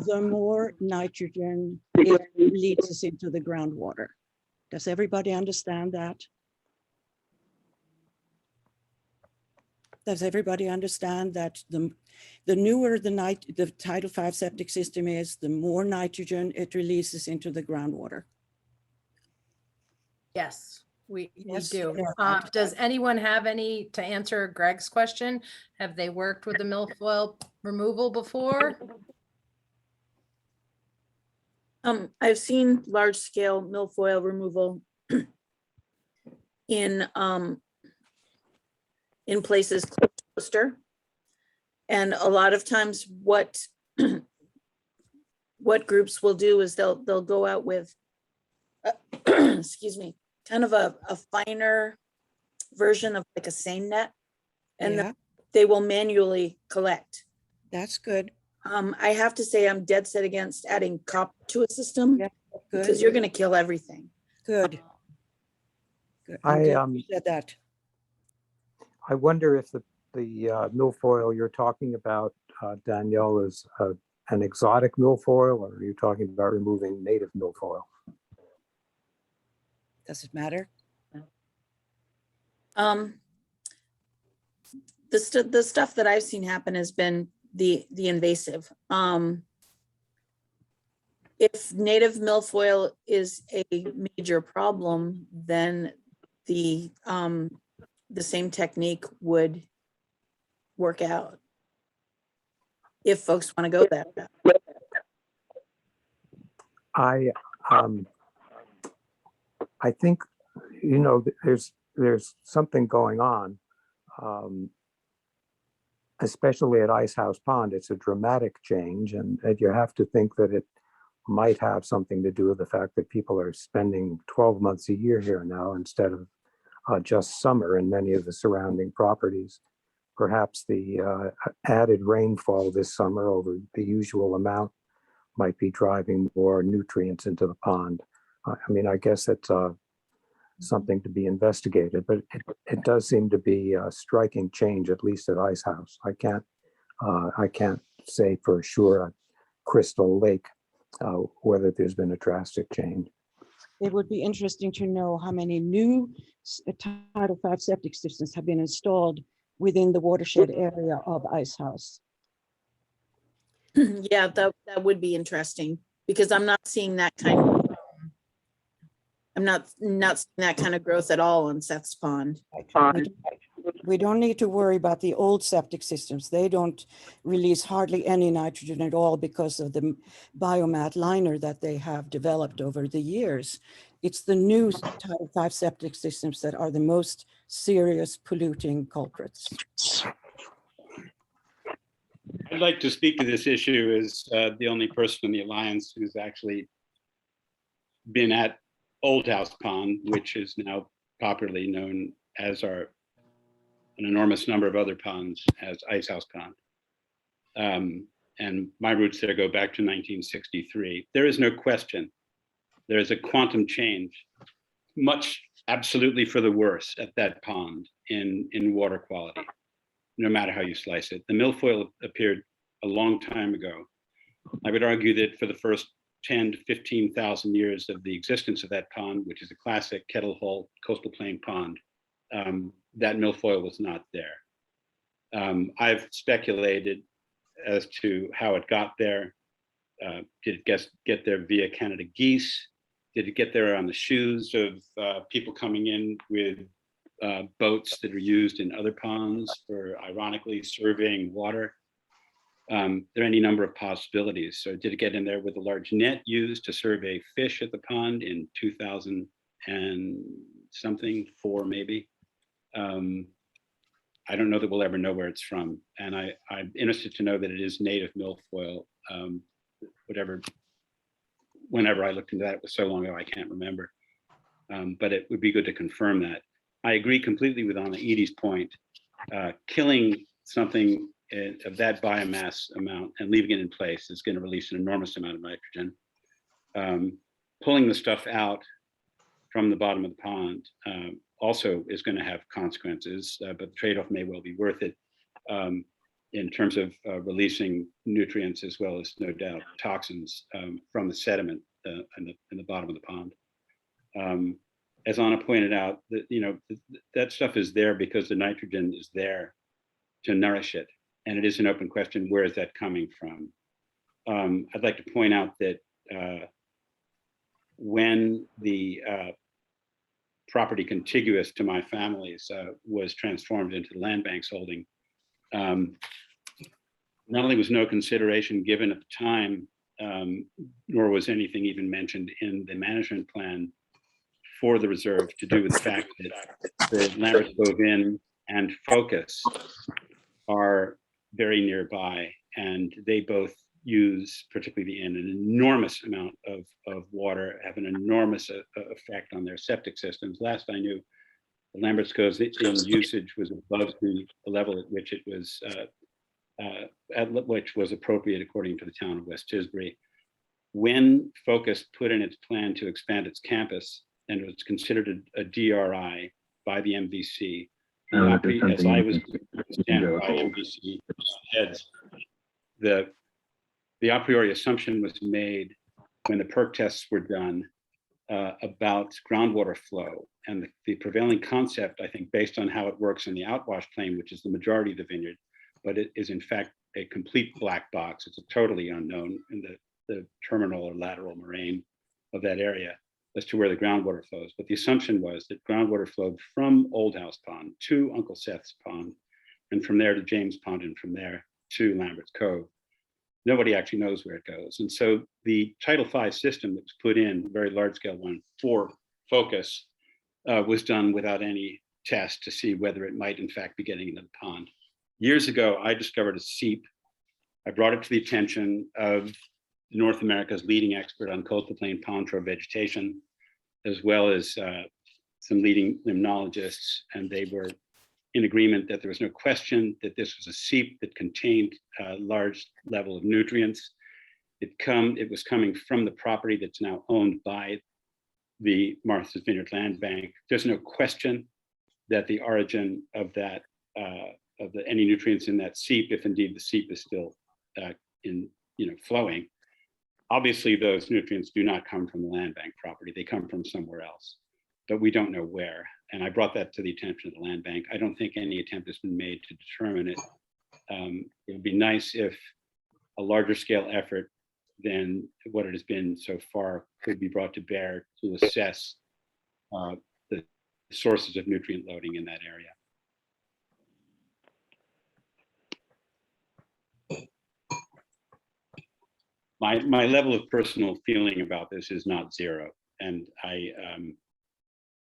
Speaker 12: the more nitrogen it releases into the groundwater. Does everybody understand that? Does everybody understand that the newer the Title V septic system is, the more nitrogen it releases into the groundwater?
Speaker 2: Yes, we
Speaker 12: Yes,
Speaker 2: do.
Speaker 12: yeah.
Speaker 2: Does anyone have any, to answer Greg's question, have they worked with the milfoil removal before?
Speaker 11: I've seen large scale milfoil removal in places close to Worcester. And a lot of times what groups will do is they'll go out with excuse me, kind of a finer version of like a seine net, and
Speaker 12: Yeah.
Speaker 11: then they will manually collect.
Speaker 12: That's good.
Speaker 11: I have to say I'm dead set against adding copper to a system,
Speaker 12: Yeah,
Speaker 11: because
Speaker 12: good.
Speaker 11: you're going to kill everything.
Speaker 12: Good. Good. I'm glad you said that.
Speaker 6: I wonder if the milfoil you're talking about, Danielle, is an exotic milfoil, or are you talking about removing native milfoil?
Speaker 12: Does it matter?
Speaker 11: The stuff that I've seen happen has been the invasive. If native milfoil is a major problem, then the same technique would work out if folks want to go that route.
Speaker 6: I think, you know, there's something going on, especially at Icehouse Pond. It's a dramatic change, and you have to think that it might have something to do with the fact that people are spending 12 months a year here now instead of just summer in many of the surrounding properties. Perhaps the added rainfall this summer over the usual amount might be driving more nutrients into the pond. I mean, I guess that's something to be investigated, but it does seem to be a striking change, at least at Ice House. I can't say for sure at Crystal Lake whether there's been a drastic change.
Speaker 12: It would be interesting to know how many new Title V septic systems have been installed within the watershed area of Ice House.
Speaker 11: Yeah, that would be interesting, because I'm not seeing that kind of, I'm not seeing that kind of growth at all on Seth's Pond.
Speaker 12: We don't need to worry about the old septic systems. They don't release hardly any nitrogen at all because of the biomat liner that they have developed over the years. It's the new Title V septic systems that are the most serious polluting culprits.
Speaker 8: I'd like to speak to this issue as the only person in the Alliance who's actually been at Old House Pond, which is now popularly known as an enormous number of other ponds as Ice House Pond. And my roots there go back to 1963. There is no question. There is a quantum change, much absolutely for the worse at that pond in water quality, no matter how you slice it. The milfoil appeared a long time ago. I would argue that for the first 10 to 15,000 years of the existence of that pond, which is a classic kettle hole coastal plain pond, that milfoil was not there. I've speculated as to how it got there. Did it get there via Canada geese? Did it get there on the shoes of people coming in with boats that are used in other ponds for, ironically, surveying water? There are any number of possibilities. So did it get in there with a large net used to survey fish at the pond in 2000 and something, 4 maybe? I don't know that we'll ever know where it's from. And I'm interested to know that it is native milfoil, whenever I looked into that, it was so long ago, I can't remember. But it would be good to confirm that. I agree completely with Anna Edie's point. Killing something of that biomass amount and leaving it in place is going to release an enormous amount of nitrogen. Pulling the stuff out from the bottom of the pond also is going to have consequences, but the trade-off may well be worth it in terms of releasing nutrients as well as, no doubt, toxins from the sediment in the bottom of the pond. As Anna pointed out, that stuff is there because the nitrogen is there to nourish it. And it is an open question, where is that coming from? I'd like to point out that when the property contiguous to my family's was transformed into the land bank's holding, not only was no consideration given at the time, nor was anything even mentioned in the management plan for the reserve to do with the fact that the Lambert's Cove Inn and Focus are very nearby, and they both use, particularly the inn, an enormous amount of water, have an enormous effect on their septic systems. Last I knew, the Lambert's Cove Inn usage was above the level at which it was appropriate according to the town of West Tisbury. When Focus put in its plan to expand its campus, and it was considered a DRI by the MVC, as I was understand by MVC heads, the a priori assumption was made when the perk tests were done about groundwater flow, and the prevailing concept, I think, based on how it works in the outwash plain, which is the majority of the vineyard, but it is in fact a complete black box. It's a totally unknown in the terminal or lateral moraine of that area as to where the groundwater flows. But the assumption was that groundwater flowed from Old House Pond to Uncle Seth's Pond, and from there to James Pond, and from there to Lambert's Cove. Nobody actually knows where it goes. And so the Title V system that was put in, very large scale one for Focus, was done without any test to see whether it might in fact be getting into the pond. Years ago, I discovered a seep. I brought it to the attention of North America's leading expert on coastal plain pond trough vegetation, as well as some leading limnologists, and they were in agreement that there was no question that this was a seep that contained a large level of nutrients. It was coming from the property that's now owned by the Martha's Vineyard Land Bank. There's no question that the origin of that, any nutrients in that seep, if indeed the seep is still flowing, obviously those nutrients do not come from the land bank property. They come from somewhere else, but we don't know where. And I brought that to the attention of the land bank. I don't think any attempt has been made to determine it. It would be nice if a larger scale effort than what it has been so far could be brought to bear to assess the sources of nutrient loading in that area. My level of personal feeling about this is not zero, and I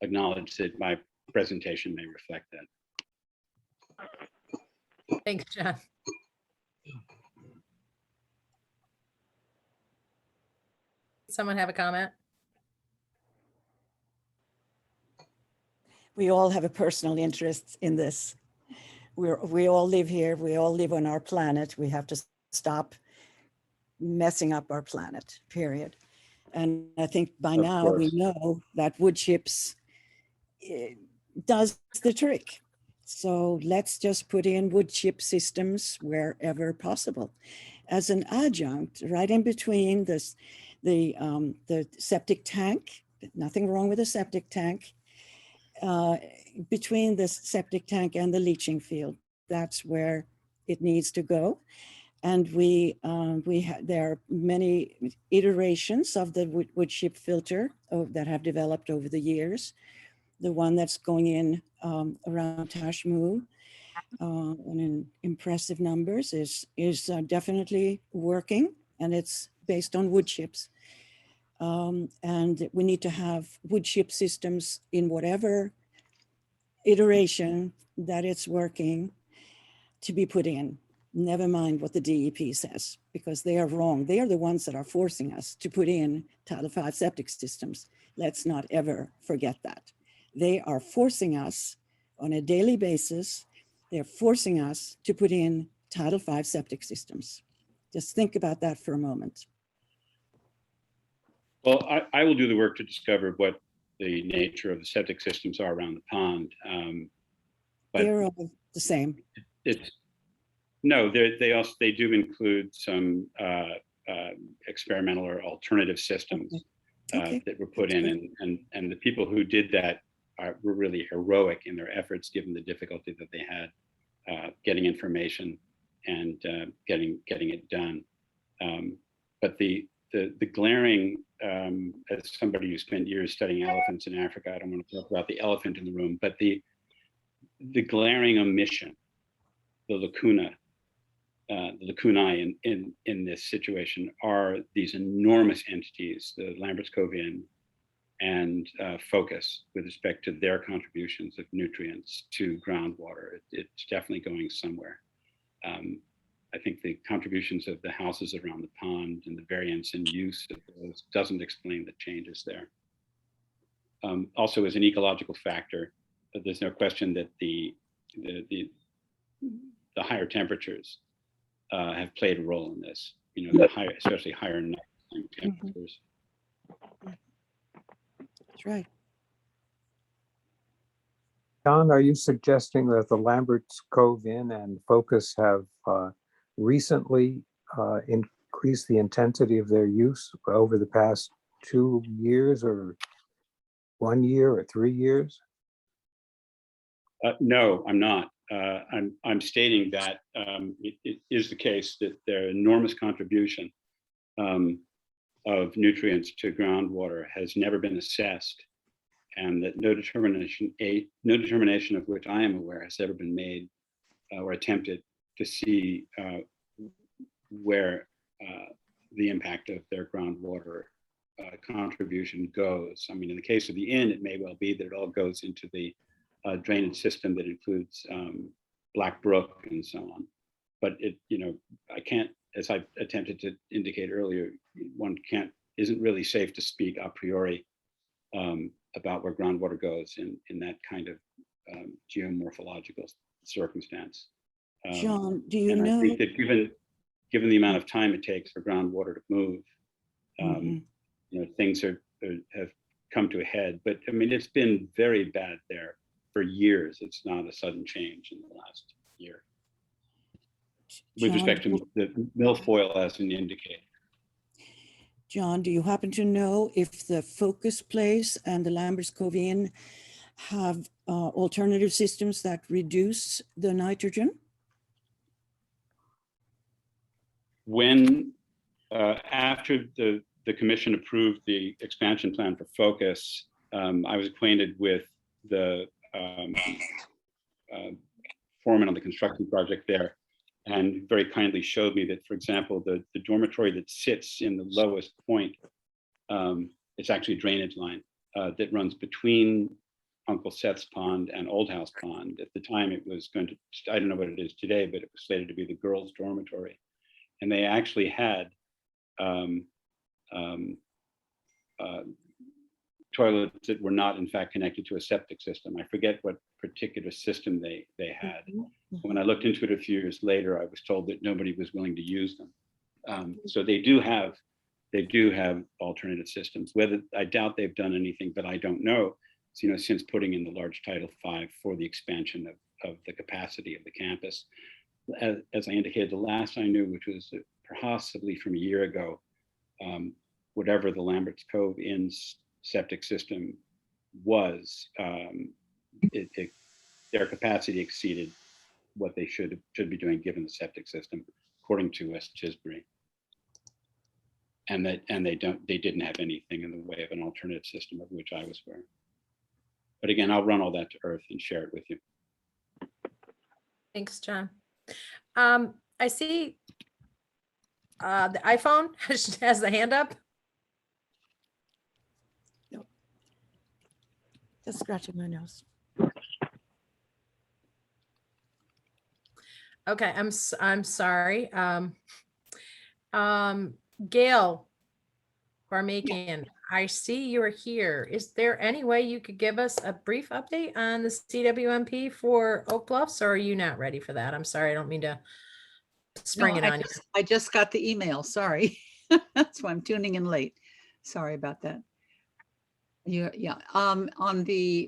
Speaker 8: acknowledge that my presentation may reflect that.
Speaker 2: Thanks, John. Someone have a comment?
Speaker 12: We all have a personal interest in this. We all live here. We all live on our planet. We have to stop messing up our planet, period. And I think by now we know that wood chips does the trick. So let's just put in wood chip systems wherever possible as an adjunct, right in between this, the septic tank. Nothing wrong with a septic tank. Between the septic tank and the leaching field, that's where it needs to go. And there are many iterations of the wood chip filter that have developed over the years. The one that's going in around Tashmoo in impressive numbers is definitely working, and it's based on wood chips. And we need to have wood chip systems in whatever iteration that it's working to be put in. Never mind what the DEP says, because they are wrong. They are the ones that are forcing us to put in Title V septic systems. Let's not ever forget that. They are forcing us on a daily basis. They're forcing us to put in Title V septic systems. Just think about that for a moment.
Speaker 8: Well, I will do the work to discover what the nature of the septic systems are around the pond. But
Speaker 12: they're all the same.
Speaker 8: No, they do include some experimental or alternative systems that were put in, and the people who did that were really heroic in their efforts, given the difficulty that they had getting information and getting it done. But the glaring, as somebody who spent years studying elephants in Africa, I don't want to talk about the elephant in the room, but the glaring omission, the lacunae in this situation are these enormous entities, the Lambert's Cove Inn and Focus, with respect to their contributions of nutrients to groundwater. It's definitely going somewhere. I think the contributions of the houses around the pond and the variance in use of those doesn't explain the changes there. Also, as an ecological factor, there's no question that the higher temperatures have played a role in this. You know, the higher, especially higher nighttime temperatures.
Speaker 12: That's right.
Speaker 6: John, are you suggesting that the Lambert's Cove Inn and Focus have recently increased the intensity of their use over the past 2 years or 1 year or 3 years?
Speaker 8: No, I'm not. I'm stating that it is the case that their enormous contribution of nutrients to groundwater has never been assessed, and that no determination of which I am aware has ever been made or attempted to see where the impact of their groundwater contribution goes. I mean, in the case of the inn, it may well be that it all goes into the drainage system that includes Black Brook and so on. But I can't, as I attempted to indicate earlier, isn't really safe to speak a priori about where groundwater goes in that kind of geomorphological circumstance.
Speaker 12: John, do you know?
Speaker 8: I think that given the amount of time it takes for groundwater to move, things have come to a head. But I mean, it's been very bad there for years. It's not a sudden change in the last year. With
Speaker 12: John,
Speaker 8: respect to the milfoil as an indicator.
Speaker 12: John, do you happen to know if the Focus Place and the Lambert's Cove Inn have alternative systems that reduce the nitrogen?
Speaker 8: When, after the commission approved the expansion plan for Focus, I was acquainted with the foreman on the construction project there, and very kindly showed me that, for example, the dormitory that sits in the lowest point, it's actually a drainage line that runs between Uncle Seth's Pond and Old House Pond. At the time, it was going to, I don't know what it is today, but it was slated to be the girls' dormitory. And they actually had toilets that were not, in fact, connected to a septic system. I forget what particular system they had. When I looked into it a few years later, I was told that nobody was willing to use them. So they do have alternative systems. Whether, I doubt they've done anything, but I don't know. So, since putting in the large Title V for the expansion of the capacity of the campus, as I indicated, the last I knew, which was possibly from a year ago, whatever the Lambert's Cove Inn's septic system was, their capacity exceeded what they should be doing given the septic system, according to West Chisbury. And they didn't have anything in the way of an alternative system of which I was aware. But again, I'll run all that to earth and share it with you.
Speaker 2: Thanks, John. I see the iPhone has the hand up.
Speaker 12: Just scratching my nose.
Speaker 2: Okay, I'm sorry. Gail Barmakian, I see you're here. Is there any way you could give us a brief update on the CWMP for Oak Bluffs, or are you not ready for that? I'm sorry, I don't mean to spring it on you.
Speaker 14: I just got the email, sorry. That's why I'm tuning in late. Sorry about that. Yeah,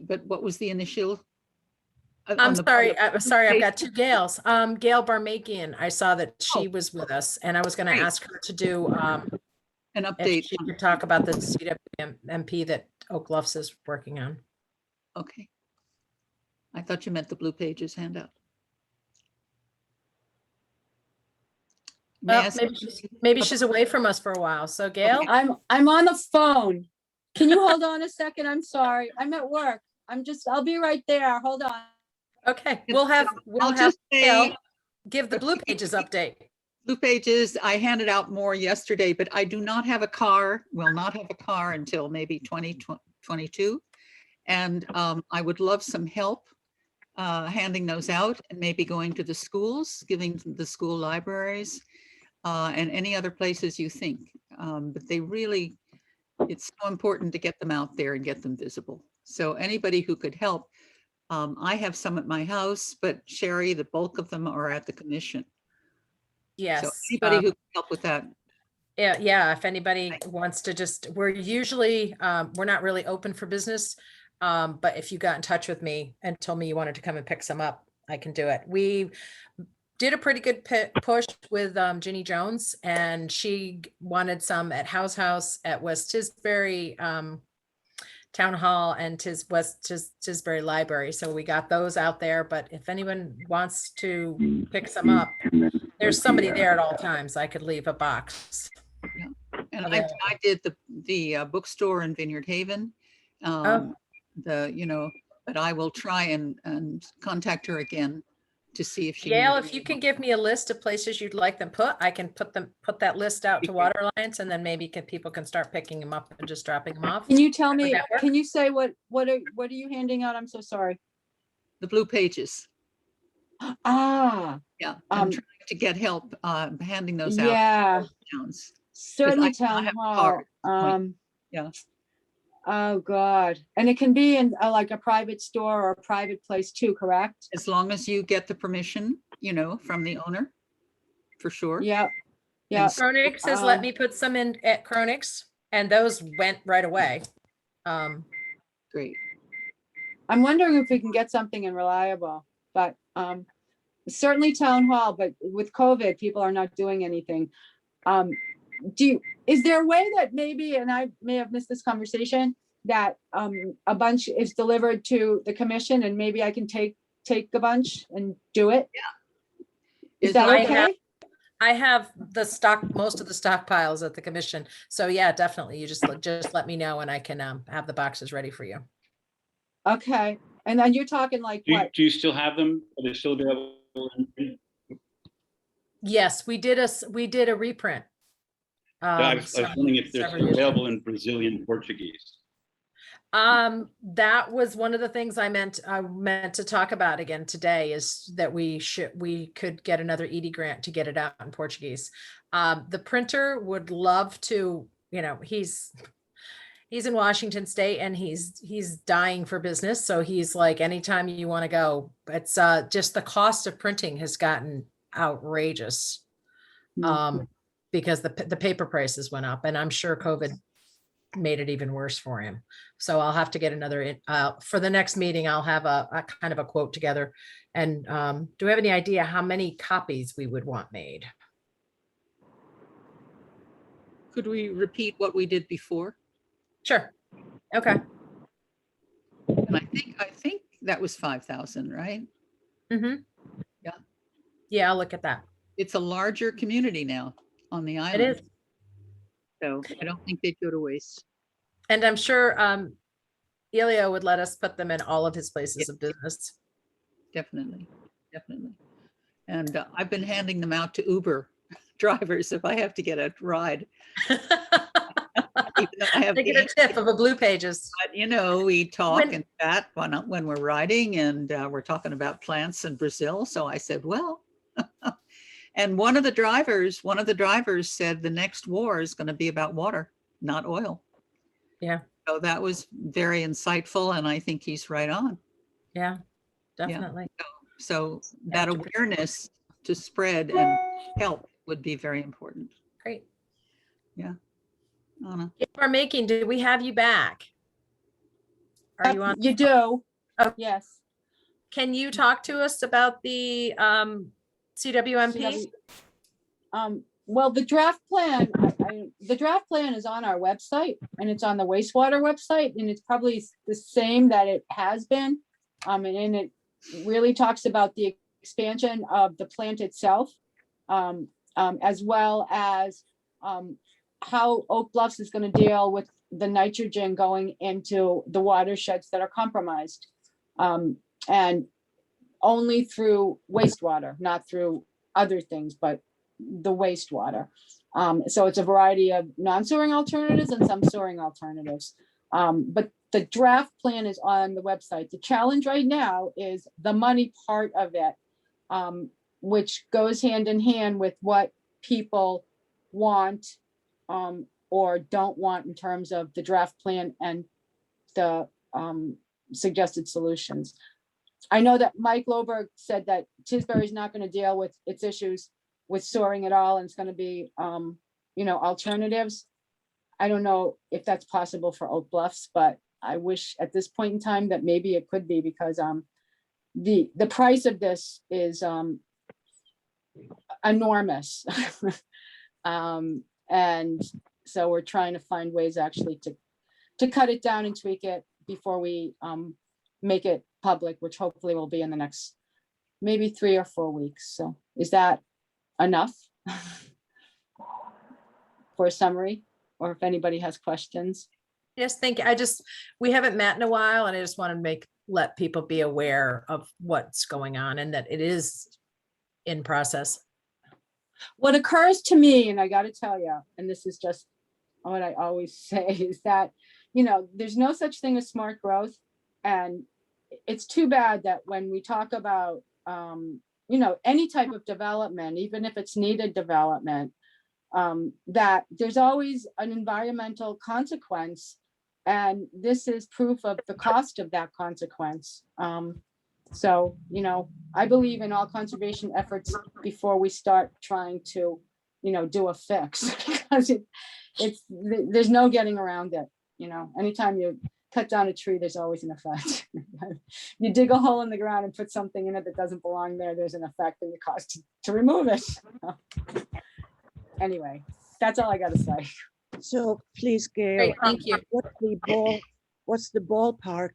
Speaker 14: but what was the initial?
Speaker 2: I'm sorry, I've got two Gails. Gail Barmakian, I saw that she was with us, and I was going to ask her to do
Speaker 14: an
Speaker 2: if
Speaker 14: update.
Speaker 2: she could talk about the CWMP that Oak Bluffs is working on.
Speaker 14: Okay. I thought you meant the Blue Pages handout.
Speaker 2: Well, maybe she's away from us for a while. So Gail,
Speaker 13: I'm on the phone. Can you hold on a second? I'm sorry. I'm at work. I'll be right there. Hold on.
Speaker 2: Okay, we'll have Gail give the Blue Pages update.
Speaker 14: Blue Pages, I handed out more yesterday, but I do not have a car, will not have a car until maybe 2022. And I would love some help handing those out and maybe going to the schools, giving the school libraries and any other places you think. But they really, it's so important to get them out there and get them visible. So anybody who could help, I have some at my house, but Sherry, the bulk of them are at the commission.
Speaker 2: Yes.
Speaker 14: So anybody who can help with that.
Speaker 2: Yeah. If anybody wants to we're usually, we're not really open for business. But if you got in touch with me and told me you wanted to come and pick some up, I can do it. We did a pretty good push with Ginny Jones, and she wanted some at House at West Tisbury Town Hall and West Tisbury Library. So we got those out there, but if anyone wants to pick some up, there's somebody there at all times. I could leave a box.
Speaker 14: Yeah. And I did the bookstore in Vineyard Haven. But I will try and contact her again to see if she.
Speaker 2: Gail, if you can give me a list of places you'd like them put, I can put that list out to Water Alliance, and then maybe people can start picking them up and just dropping them off.
Speaker 13: Can you tell me, can you say what are you handing out? I'm so sorry.
Speaker 14: The Blue Pages.
Speaker 13: Ah.
Speaker 14: Yeah, I'm trying to get help handing those out.
Speaker 13: Yeah.
Speaker 14: Towns.
Speaker 13: Certainly Town Hall.
Speaker 14: Yeah.
Speaker 13: Oh God. And it can be in like a private store or a private place too, correct?
Speaker 14: As long as you get the permission, from the owner, for sure.
Speaker 13: Yeah. Yeah,
Speaker 2: Chronix has let me put some in at Chronix, and those went right away.
Speaker 14: Great.
Speaker 13: I'm wondering if we can get something in Reliable, but certainly town hall, but with COVID, people are not doing anything. Is there a way that maybe, and I may have missed this conversation, that a bunch is delivered to the commission and maybe I can take a bunch and do it?
Speaker 14: Yeah.
Speaker 13: Is that
Speaker 2: I
Speaker 13: okay?
Speaker 2: I have most of the stockpiles at the commission. So yeah, definitely. You just let me know and I can have the boxes ready for you.
Speaker 13: Okay, and then you're talking like what?
Speaker 8: Do you still have them? Are they still available?
Speaker 2: Yes, we did a reprint.
Speaker 8: I was wondering if they're
Speaker 2: several
Speaker 8: still
Speaker 2: years ago.
Speaker 8: available in Brazilian Portuguese.
Speaker 2: That was one of the things I meant to talk about again today, is that we could get another ED grant to get it out in Portuguese. The printer would love to, he's in Washington State and he's dying for business. So he's like, anytime you want to go, it's just the cost of printing has gotten outrageous. Because the paper prices went up, and I'm sure COVID made it even worse for him. So I'll have to get another for the next meeting. I'll have a kind of a quote together. And do we have any idea how many copies we would want made?
Speaker 14: Could we repeat what we did before?
Speaker 2: Sure. Okay.
Speaker 14: And I think that was 5,000, right?
Speaker 2: Mm-hmm.
Speaker 14: Yeah.
Speaker 2: Yeah, I'll look at that.
Speaker 14: It's a larger community now on the island.
Speaker 2: It is.
Speaker 14: So I don't think they'd go to waste.
Speaker 2: And I'm sure Elio would let us put them in all of his places of business.
Speaker 14: Definitely, definitely. And I've been handing them out to Uber drivers if I have to get a ride.
Speaker 2: They get a tip of a Blue Pages.
Speaker 14: But, we talk and chat when we're riding, and we're talking about plants in Brazil. So I said, well, and one of the drivers said the next war is going to be about water, not oil.
Speaker 2: Yeah.
Speaker 14: So that was very insightful, and I think he's right on.
Speaker 2: Yeah, definitely.
Speaker 14: Yeah. So that awareness to spread and help would be very important.
Speaker 2: Great.
Speaker 14: Yeah. Anna.
Speaker 2: We're making, do we have you back? Are you on?
Speaker 13: You do.
Speaker 2: Oh,
Speaker 13: yes.
Speaker 2: Can you talk to us about the CWMP?
Speaker 13: Well, the draft plan, the draft plan is on our website, and it's on the wastewater website, and it's probably the same that it has been. And it really talks about the expansion of the plant itself, as well as how Oak Bluffs is going to deal with the nitrogen going into the watersheds that are compromised, and only through wastewater, not through other things, but the wastewater. So it's a variety of non-sewering alternatives and some sewering alternatives. But the draft plan is on the website. The challenge right now is the money part of it, which goes hand in hand with what people want or don't want in terms of the draft plan and the suggested solutions. I know that Mike Loberg said that Tisbury is not going to deal with its issues with soaring at all, and it's going to be, alternatives. I don't know if that's possible for Oak Bluffs, but I wish at this point in time that maybe it could be, because the price of this is enormous. And so we're trying to find ways actually to cut it down and tweak it before we make it public, which hopefully will be in the next maybe 3 or 4 weeks. So is that enough for a summary, or if anybody has questions?
Speaker 2: Yes, thank you. We haven't met in a while, and I just want to let people be aware of what's going on and that it is in process.
Speaker 13: What occurs to me, and I got to tell you, and this is just what I always say, is that, there's no such thing as smart growth. And it's too bad that when we talk about, any type of development, even if it's needed development, that there's always an environmental consequence. And this is proof of the cost of that consequence. So, I believe in all conservation efforts before we start trying to do a fix because there's no getting around it. Anytime you cut down a tree, there's always an effect. You dig a hole in the ground and put something in it that doesn't belong there, there's an effect and the cost to remove it. Anyway, that's all I got to say.
Speaker 12: So please, Gail,
Speaker 2: Great, thank you.
Speaker 12: what's the ballpark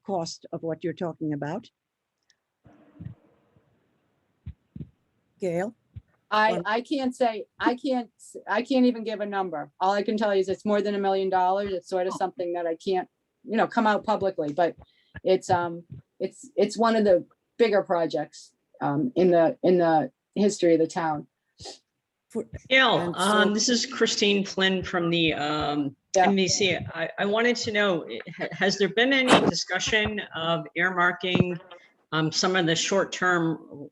Speaker 12: cost of what you're talking about? Gail?
Speaker 13: I can't even give a number. All I can tell you is it's more than $1 million. It's sort of something that I can't, come out publicly, but it's one of the bigger projects in the history of the town.
Speaker 9: Gail,
Speaker 12: And so-
Speaker 9: this is Christine Flynn from the MVC. I wanted to know, has there been any discussion of earmarking some of the short-term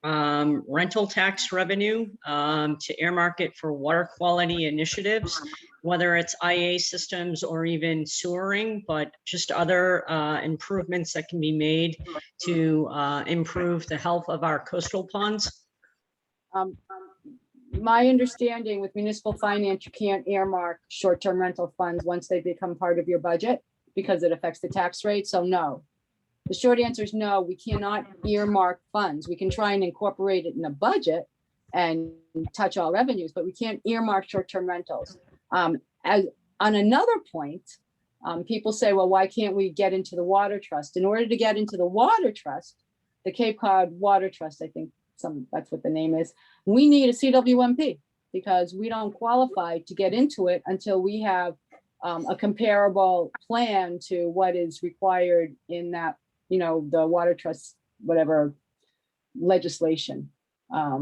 Speaker 9: rental tax revenue to earmark it for water quality initiatives, whether it's IA systems or even sewering, but just other improvements that can be made to improve the health of our coastal ponds?
Speaker 13: My understanding with municipal finance, you can't earmark short-term rental funds once they become part of your budget because it affects the tax rate. So no. The short answer is no, we cannot earmark funds. We can try and incorporate it in a budget and touch all revenues, but we can't earmark short-term rentals. As on another point, people say, well, why can't we get into the water trust? In order to get into the water trust, the Cape Cod Water Trust, I think that's what the name is, we need a CWMP because we don't qualify to get into it until we have a comparable plan to what is required in that, the water trust, whatever legislation.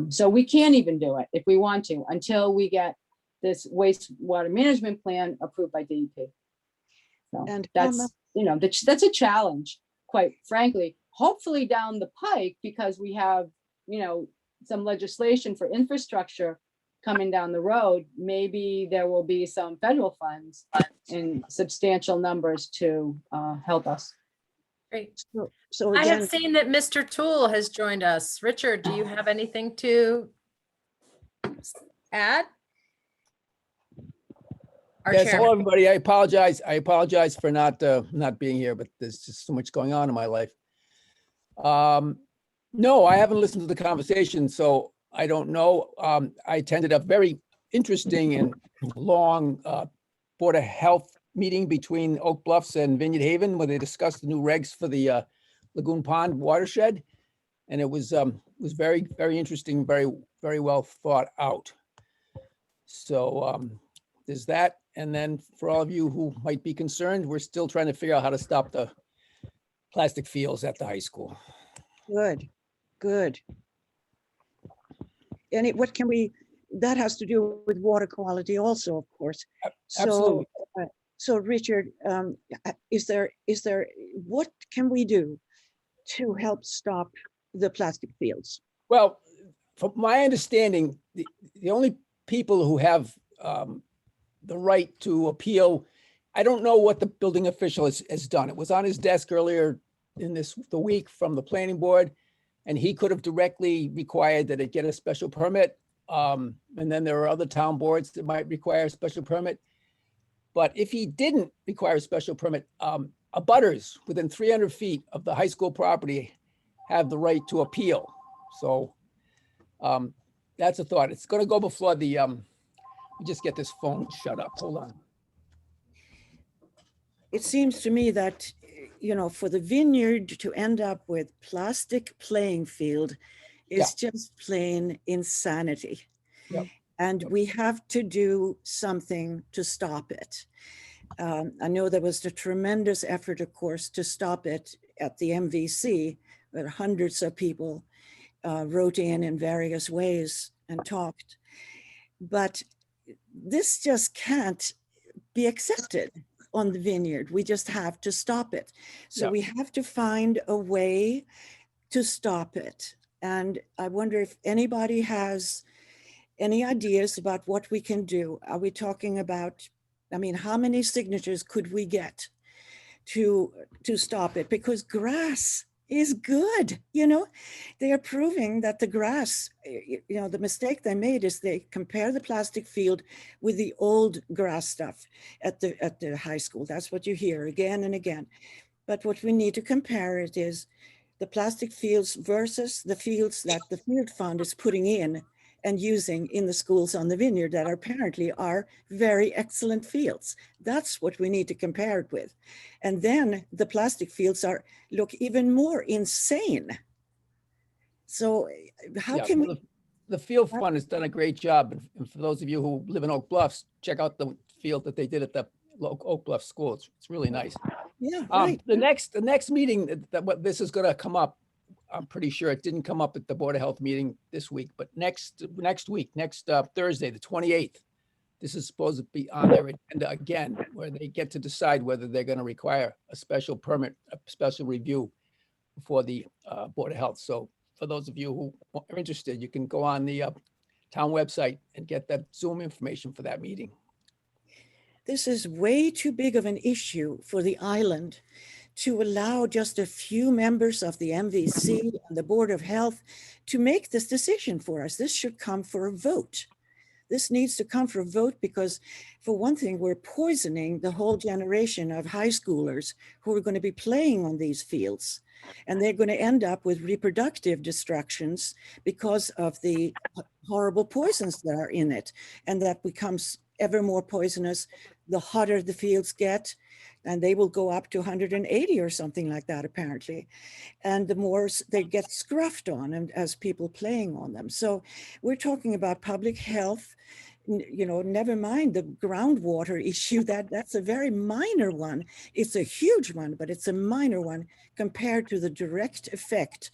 Speaker 13: So we can't even do it if we want to until we get this wastewater management plan approved by DEP. So
Speaker 12: And
Speaker 13: that's a challenge, quite frankly. Hopefully down the pike, because we have, some legislation for infrastructure coming down the road, maybe there will be some federal funds in substantial numbers to help us.
Speaker 2: Great.
Speaker 12: So
Speaker 2: I have
Speaker 12: again,
Speaker 2: seen that Mr. Toole has joined us. Richard, do you have anything to add? Our
Speaker 15: Yes, hello,
Speaker 2: chairman.
Speaker 15: everybody. I apologize for not being here, but there's just so much going on in my life. No, I haven't listened to the conversation, so I don't know. I attended a very interesting and long Board of Health meeting between Oak Bluffs and Vineyard Haven, where they discussed the new regs for the Lagoon Pond watershed. And it was very, very interesting, very, very well thought out. So there's that. And then for all of you who might be concerned, we're still trying to figure out how to stop the plastic fields at the high school.
Speaker 12: good. And what can we, that has to do with water quality also, of course.
Speaker 15: Absolutely.
Speaker 12: So Richard, is there, what can we do to help stop the plastic fields?
Speaker 15: Well, from my understanding, the only people who have the right to appeal, I don't know what the building official has done. It was on his desk earlier in the week from the planning board, and he could have directly required that it get a special permit. And then there are other town boards that might require a special permit. But if he didn't require a special permit, abutters within 300 feet of the high school property have the right to appeal. So that's a thought. It's going to go before the, let me just get this phone shut up. Hold on.
Speaker 12: It seems to me that, for the Vineyard to end up with plastic playing field is just plain insanity.
Speaker 15: Yep.
Speaker 12: And we have to do something to stop it. I know there was a tremendous effort, of course, to stop it at the MVC, where hundreds of people wrote in various ways and talked. But this just can't be accepted on the Vineyard. We just have to stop it. So we have to find a way to stop it. And I wonder if anybody has any ideas about what we can do. Are we talking about, how many signatures could we get to stop it? Because grass is good. You know, they are proving that the grass, you know, the mistake they made is they compare the plastic field with the old grass stuff at the high school. That's what you hear again and again. But what we need to compare it is the plastic fields versus the fields that the field fund is putting in and using in the schools on the Vineyard that apparently are very excellent fields. That's what we need to compare it with. And then the plastic fields look even more insane. So how
Speaker 15: Yeah,
Speaker 12: can
Speaker 15: well, the field fund has done a great job. And for those of you who live in Oak Bluffs, check out the field that they did at the Oak Bluff School. It's really nice.
Speaker 12: Yeah, right.
Speaker 15: The next meeting that what this is going to come up, I'm pretty sure it didn't come up at the Board of Health meeting this week, but next week, Thursday, the 28th, this is supposed to be on their agenda again, where they get to decide whether they're going to require a special permit, a special review for the Board of Health. So for those of you who are interested, you can go on the town website and get that Zoom information for that meeting.
Speaker 12: This is way too big of an issue for the island to allow just a few members of the MVC and the Board of Health to make this decision for us. This should come for a vote. This needs to come for a vote because, for one thing, we're poisoning the whole generation of high schoolers who are going to be playing on these fields. And they're going to end up with reproductive destructions because of the horrible poisons that are in it. And that becomes ever more poisonous the hotter the fields get. And they will go up to 180 or something like that, apparently. And the more they get scruffed on and as people playing on them. So we're talking about public health, you know, never mind the groundwater issue. That's a very minor one. It's a huge one, but it's a minor one compared to the direct effect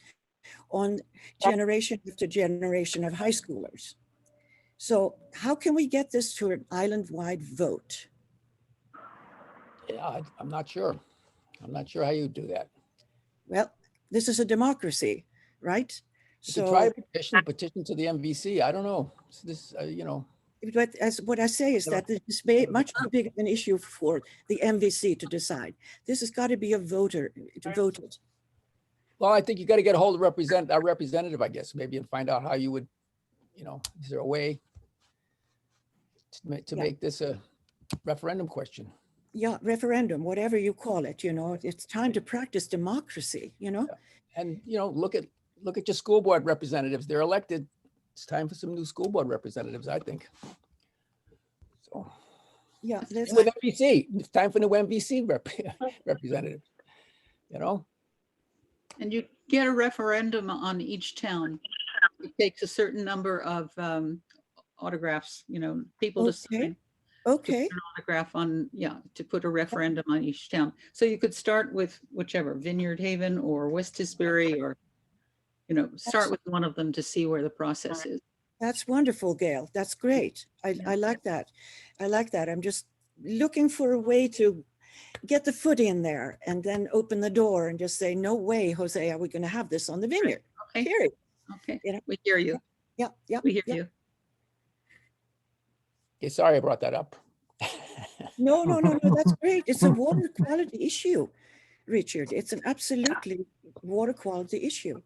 Speaker 12: on generation after generation of high schoolers. So how can we get this to an island-wide vote?
Speaker 15: Yeah, I'm not sure. I'm not sure how you do that.
Speaker 12: Well, this is a democracy, right?
Speaker 15: So try a petition to the MVC. I don't know. This, you know.
Speaker 12: But as what I say is that this is much too big of an issue for the MVC to decide. This has got to be a voter to vote it.
Speaker 15: Well, I think you got to get a hold of our representative, I guess, maybe, and find out how you would, you know, is there a way to make this a referendum question?
Speaker 12: Yeah, referendum, whatever you call it, you know, it's time to practice democracy, you know?
Speaker 15: And, you know, look at your school board representatives. They're elected. It's time for some new school board representatives, I think. So,
Speaker 12: yeah,
Speaker 15: with MVC, it's time for new MVC representatives, you know?
Speaker 14: And you get a referendum on each town. It takes a certain number of autographs, you know, people to sign.
Speaker 12: Okay.
Speaker 14: To put an autograph on, to put a referendum on each town. So you could start with whichever, Vineyard Haven or West Tisbury, or, you know, start with one of them to see where the process is.
Speaker 12: That's wonderful, Gail. That's great. I like that. I like that. I'm just looking for a way to get the foot in there and then open the door and just say, no way, Jose, are we going to have this on the Vineyard?
Speaker 14: Okay.
Speaker 12: Period.
Speaker 14: Okay.
Speaker 12: You know?
Speaker 14: We hear you.
Speaker 12: Yeah.
Speaker 14: We hear you.
Speaker 15: Okay, sorry I brought that up.
Speaker 12: No, that's great. It's a water quality issue, Richard. It's an absolutely water quality issue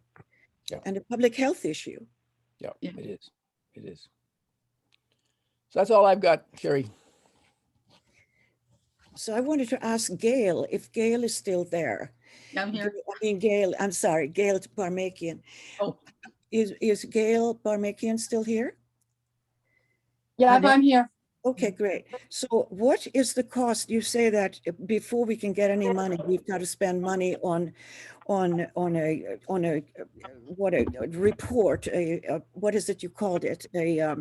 Speaker 12: and a public health issue.
Speaker 15: Yeah, it is. It is. So that's all I've got, Sherry.
Speaker 12: So I wanted to ask Gail if Gail is still there.
Speaker 14: I'm here.
Speaker 12: I mean, Gail, I'm sorry, Gail Barmakian.
Speaker 14: Oh.
Speaker 12: Is Gail Barmakian still here?
Speaker 13: Yeah, I'm here.
Speaker 12: Okay, great. So what is the cost? You say that before we can get any money, we've got to spend money on a report, what is it you called it? A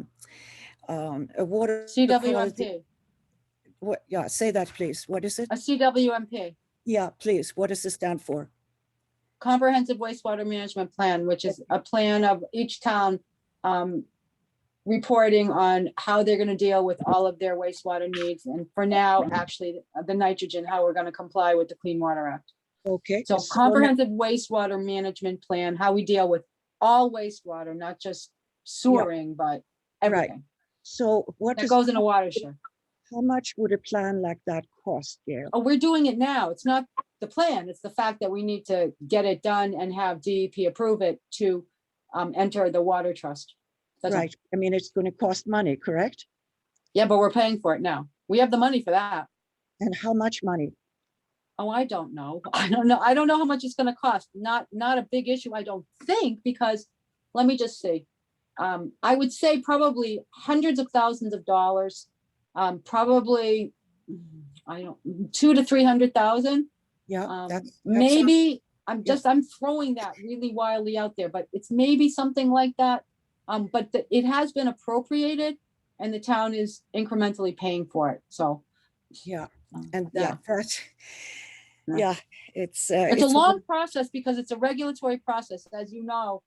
Speaker 12: water
Speaker 13: CWMP.
Speaker 12: What? Yeah, say that, please. What is it?
Speaker 13: A CWMP.
Speaker 12: Yeah, please. What does this stand for?
Speaker 13: Comprehensive Wastewater Management Plan, which is a plan of each town reporting on how they're going to deal with all of their wastewater needs. And for now, actually, the nitrogen, how we're going to comply with the Clean Water Act.
Speaker 12: Okay.
Speaker 13: So comprehensive wastewater management plan, how we deal with all wastewater, not just sewering, but everything.
Speaker 12: Right. So what
Speaker 13: that goes in a watershed.
Speaker 12: How much would a plan like that cost, Gail?
Speaker 13: Oh, we're doing it now. It's not the plan. It's the fact that we need to get it done and have DEP approve it to enter the water trust. That's all.
Speaker 12: Right. I mean, it's going to cost money, correct?
Speaker 13: Yeah, but we're paying for it now. We have the money for that.
Speaker 12: And how much money?
Speaker 13: Oh, I don't know. I don't know. I don't know how much it's gonna cost. Not a big issue, I don't think, because let me just see. I would say probably hundreds of thousands of dollars. Probably, I don't, 200 to 300,000.
Speaker 12: Yeah,
Speaker 13: Maybe,
Speaker 12: yeah.
Speaker 13: I'm throwing that really wildly out there, but it's maybe something like that. But it has been appropriated and the town is incrementally paying for it, so.
Speaker 12: Yeah, and
Speaker 13: Yeah.
Speaker 12: yeah, it's
Speaker 13: It's a long process because it's a regulatory process, as you know,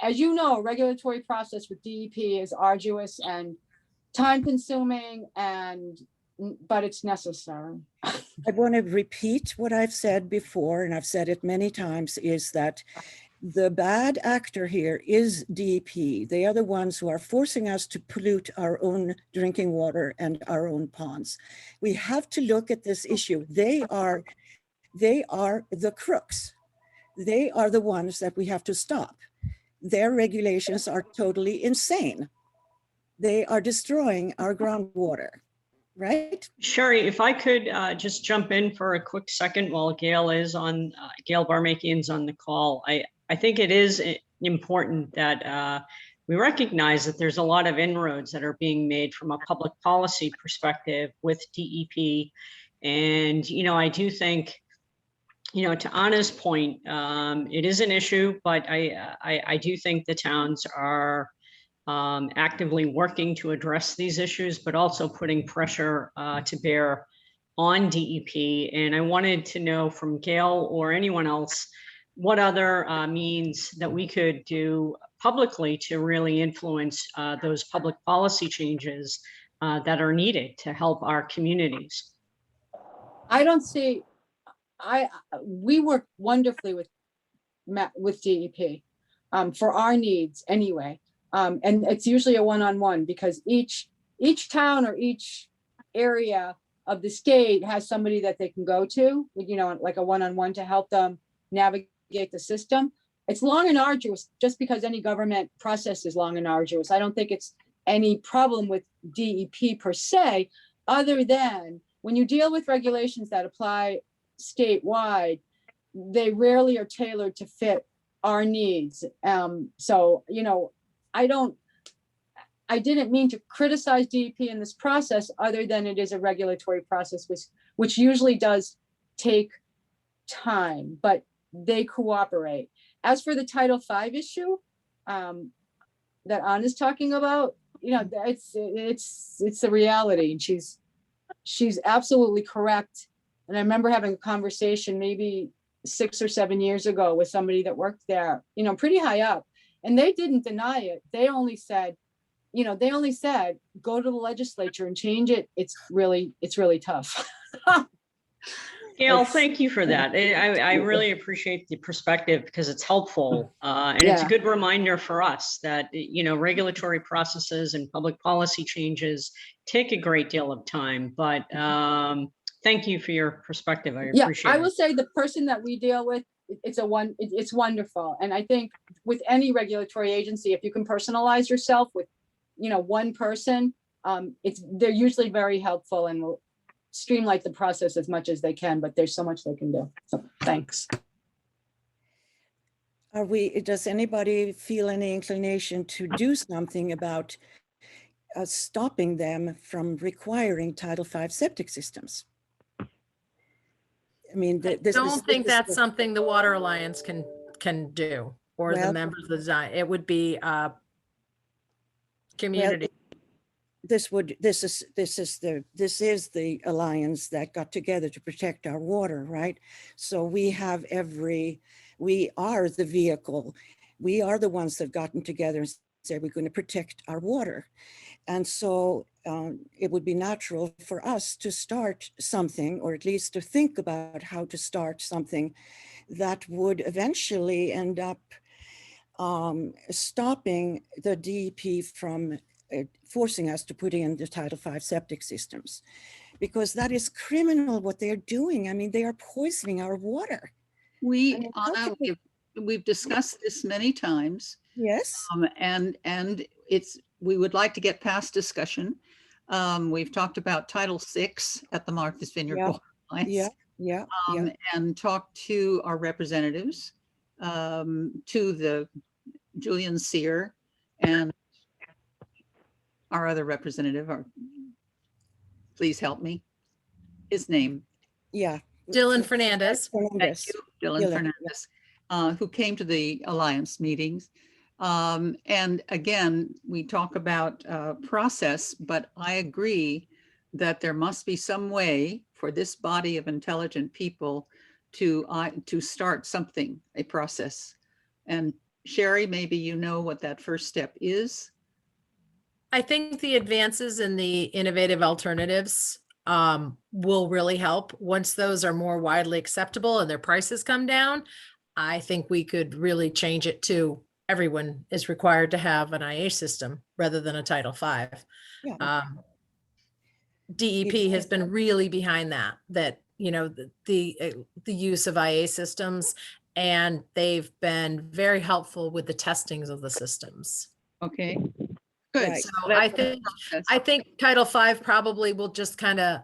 Speaker 13: a regulatory process with DEP is arduous and time consuming but it's necessary.
Speaker 12: I want to repeat what I've said before, and I've said it many times, is that the bad actor here is DEP. They are the ones who are forcing us to pollute our own drinking water and our own ponds. We have to look at this issue. They are the crooks. They are the ones that we have to stop. Their regulations are totally insane. They are destroying our groundwater, right?
Speaker 9: Sherry, if I could just jump in for a quick second while Gail Barmakian's on the call. I think it is important that we recognize that there's a lot of inroads that are being made from a public policy perspective with DEP. And, I do think, to Anna's point, it is an issue, but I do think the towns are actively working to address these issues, but also putting pressure to bear on DEP. And I wanted to know from Gail or anyone else, what other means that we could do publicly to really influence those public policy changes that are needed to help our communities.
Speaker 13: We work wonderfully with DEP for our needs anyway. And it's usually a one-on-one because each town or each area of the state has somebody that they can go to, like a one-on-one to help them navigate the system. It's long and arduous just because any government process is long and arduous. I don't think it's any problem with DEP per se, other than when you deal with regulations that apply statewide, they rarely are tailored to fit our needs. So, I didn't mean to criticize DEP in this process, other than it is a regulatory process, which usually does take time, but they cooperate. As for the Title V issue that Anna's talking about, it's the reality, and she's absolutely correct. And I remember having a conversation maybe 6 or 7 years ago with somebody that worked there, pretty high up, and they didn't deny it. They only said, go to the legislature and change it. It's really tough.
Speaker 9: Gail, thank you for that. I really appreciate the perspective because it's helpful. And it's a good reminder for us that, regulatory processes and public policy changes take a great deal of time, but thank you for your perspective. I appreciate it.
Speaker 13: I will say the person that we deal with, it's wonderful. And I think with any regulatory agency, if you can personalize yourself with, one person, they're usually very helpful and will streamline the process as much as they can, but there's so much they can do. So thanks.
Speaker 12: Does anybody feel any inclination to do something about stopping them from requiring Title V septic systems? I mean,
Speaker 2: I don't think that's something the Water Alliance can do, or the members of the design. It would be community.
Speaker 12: This is the alliance that got together to protect our water, right? So we are the vehicle. We are the ones that gotten together and said we're going to protect our water. And so it would be natural for us to start something, or at least to think about how to start something that would eventually end up stopping the DEP from forcing us to put in the Title V septic systems. because that is criminal what they're doing. I mean, they are poisoning our water. I
Speaker 14: We,
Speaker 12: mean, how
Speaker 14: Anna,
Speaker 12: can we-
Speaker 14: we've discussed this many times.
Speaker 12: Yes,
Speaker 14: And we would like to get past discussion. We've talked about Title VI at the Martha's Vineyard
Speaker 12: Yeah,
Speaker 14: Water Alliance,
Speaker 12: yeah, yeah, yeah.
Speaker 14: and talked to our representatives, to the Julian Sear and our other representative, or please help me, his name.
Speaker 12: Yeah.
Speaker 2: Dylan Fernandez.
Speaker 14: Thank
Speaker 12: Fernandez.
Speaker 14: you, Dylan
Speaker 12: Dylan,
Speaker 14: Fernandez, who came to the Alliance meetings. And again, we talk about process, but I agree that there must be some way for this body of intelligent people to start something, a process. And Sherry, maybe you know what that first step is.
Speaker 2: I think the advances in the innovative alternatives will really help. Once those are more widely acceptable and their prices come down, I think we could really change it to everyone is required to have an IA system rather than a Title V.
Speaker 12: Yeah.
Speaker 2: DEP has been really behind that, you know, the use of IA systems, and they've been very helpful with the testings of the systems.
Speaker 14: Okay, good.
Speaker 12: Right.
Speaker 2: So
Speaker 14: That's
Speaker 2: I think Title V probably will just kind of,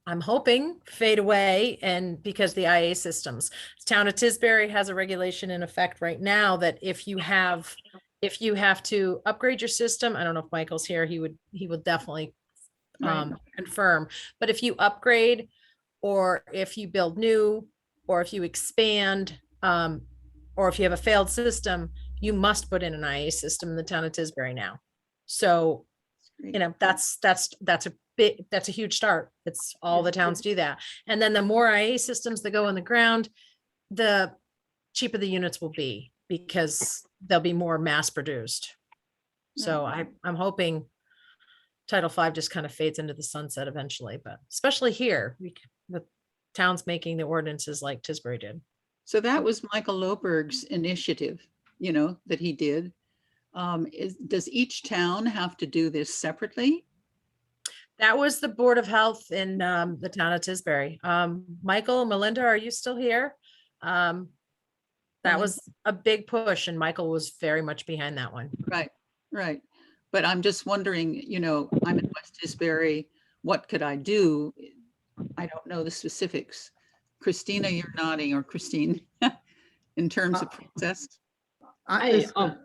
Speaker 2: I'm hoping, fade away, and because the IA systems. Town of Tisbury has a regulation in effect right now that if you have to upgrade your system, I don't know if Michael's here, he would definitely
Speaker 14: Right.
Speaker 2: confirm. But if you upgrade, or if you build new, or if you expand, or if you have a failed system, you must put in an IA system in the town of Tisbury now. So, you know, that's a huge start. It's all the towns do that. And then the more IA systems that go in the ground, the cheaper the units will be, because they'll be more mass produced. So I'm hoping Title V just kind of fades into the sunset eventually, but especially here, with towns making the ordinances like Tisbury did.
Speaker 14: So that was Michael Loberg's initiative, you know, that he did. Does each town have to do this separately?
Speaker 2: That was the Board of Health in the town of Tisbury. Michael, Melinda, are you still here? That was a big push, and Michael was very much behind that one.
Speaker 14: Right, right. But I'm just wondering, you know, I'm in West Tisbury, what could I do? I don't know the specifics. Christina, you're nodding, or Christine, in terms of process.
Speaker 9: I'll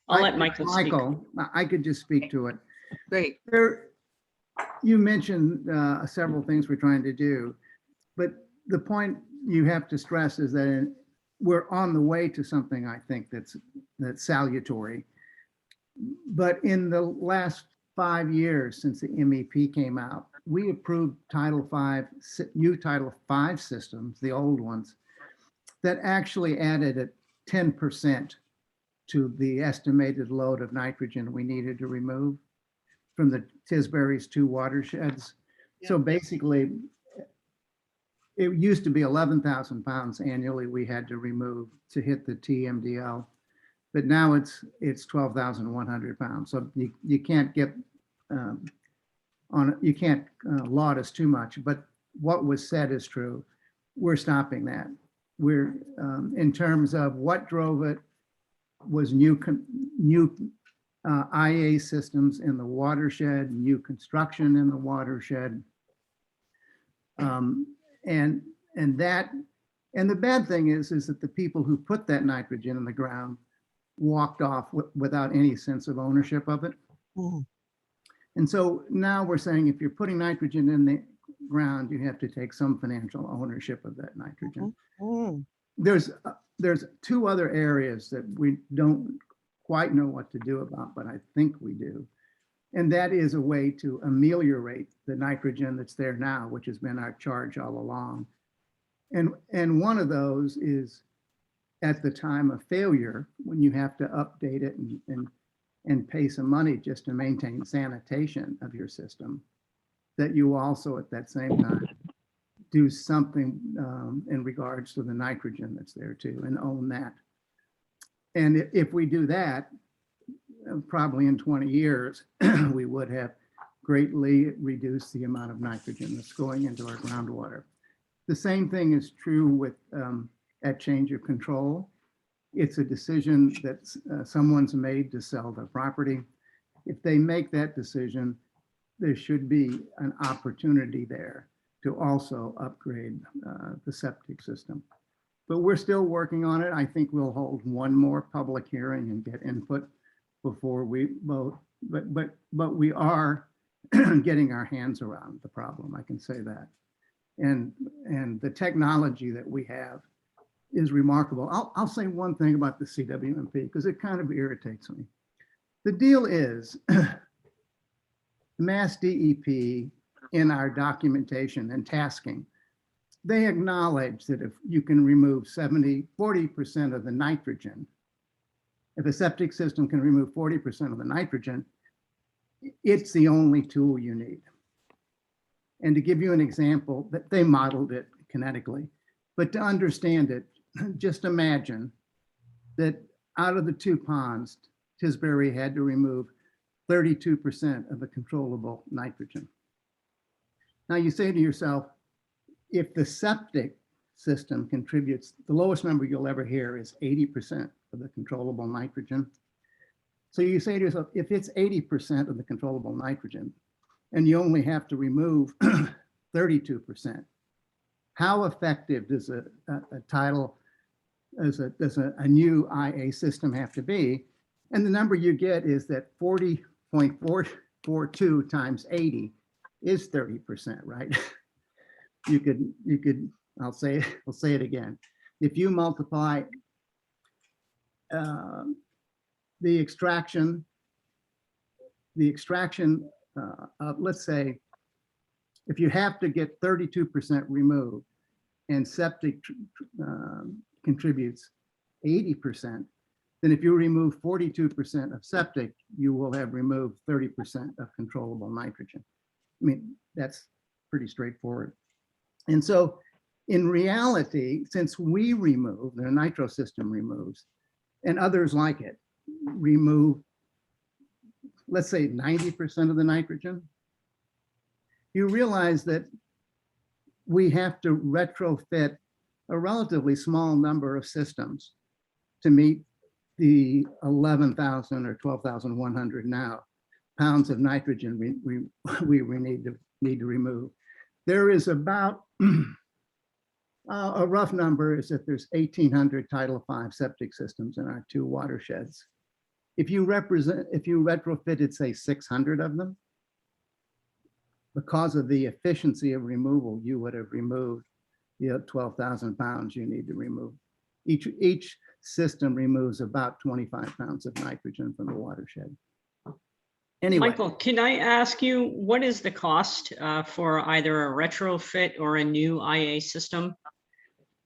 Speaker 9: let Michael speak.
Speaker 1: Michael, I could just speak to it.
Speaker 14: Great.
Speaker 1: You mentioned several things we're trying to do, but the point you have to stress is that we're on the way to something, I think, that's salutary. But in the last 5 years since the MEP came out, we approved new Title V systems, the old ones, that actually added a 10% to the estimated load of nitrogen we needed to remove from the Tisbury's 2 watersheds. Yeah. So basically, it used to be 11,000 pounds annually we had to remove to hit the TMDL, but now it's 12,100 pounds. So you can't get you can't laud us too much, but what was said is true. We're stopping that. We're in terms of what drove it was new IA systems in the watershed, new construction in the watershed. And the bad thing is that the people who put that nitrogen in the ground walked off without any sense of ownership of it. Mm. And so now we're saying, if you're putting nitrogen in the ground, you have to take some financial ownership of that nitrogen. Mm. There's 2 other areas that we don't quite know what to do about, but I think we do. And that is a way to ameliorate the nitrogen that's there now, which has been our charge all along. And one of those is at the time of failure, when you have to update it and pay some money just to maintain sanitation of your system, that you also at that same time do something in regards to the nitrogen that's there too, and own that. And if we do that, probably in 20 years, we would have greatly reduce the amount of nitrogen that's going into our groundwater. The same thing is true with at change of control. It's a decision that someone's made to sell their property. If they make that decision, there should be an opportunity there to also upgrade the septic system. But we're still working on it. I think we'll hold one more public hearing and get input before we vote. But we are getting our hands around the problem, I can say that. And the technology that we have is remarkable. I'll say one thing about the CWMP because it kind of irritates me. The deal is Mass DEP in our documentation and tasking, they acknowledge that if you can remove 40% of the nitrogen, if a septic system can remove 40% of the nitrogen, it's the only tool you need. And to give you an example, that they modeled it kinetically, but to understand it, just imagine that out of the 2 ponds, Tisbury had to remove 32% of the controllable nitrogen. Now you say to yourself, if the septic system contributes, the lowest number you'll ever hear is 80% of the controllable nitrogen. So you say to yourself, if it's 80% of the controllable nitrogen, and you only have to remove 32%, how effective does a new IA system have to be? And the number you get is that 40.442 times 80 is 30%, right? You could, I'll say it again. If you multiply the extraction of, let's say, if you have to get 32% removed and septic contributes 80%, then if you remove 42% of septic, you will have removed 30% of controllable nitrogen. I mean, that's pretty straightforward. And so in reality, since we remove, the nitro system removes, and others like it, remove, let's say 90% of the nitrogen, you realize that we have to retrofit a relatively small number of systems to meet the 11,000 or 12,100 now pounds of nitrogen we need to remove. There is about a rough number is that there's 1,800 Title V septic systems in our 2 watersheds. If you retrofitted, say, 600 of them, because of the efficiency of removal, you would have removed the 12,000 pounds you need to remove. Each system removes about 25 pounds of nitrogen from the watershed. Anyway.
Speaker 9: Michael, can I ask you, what is the cost for either a retrofit or a new IA system?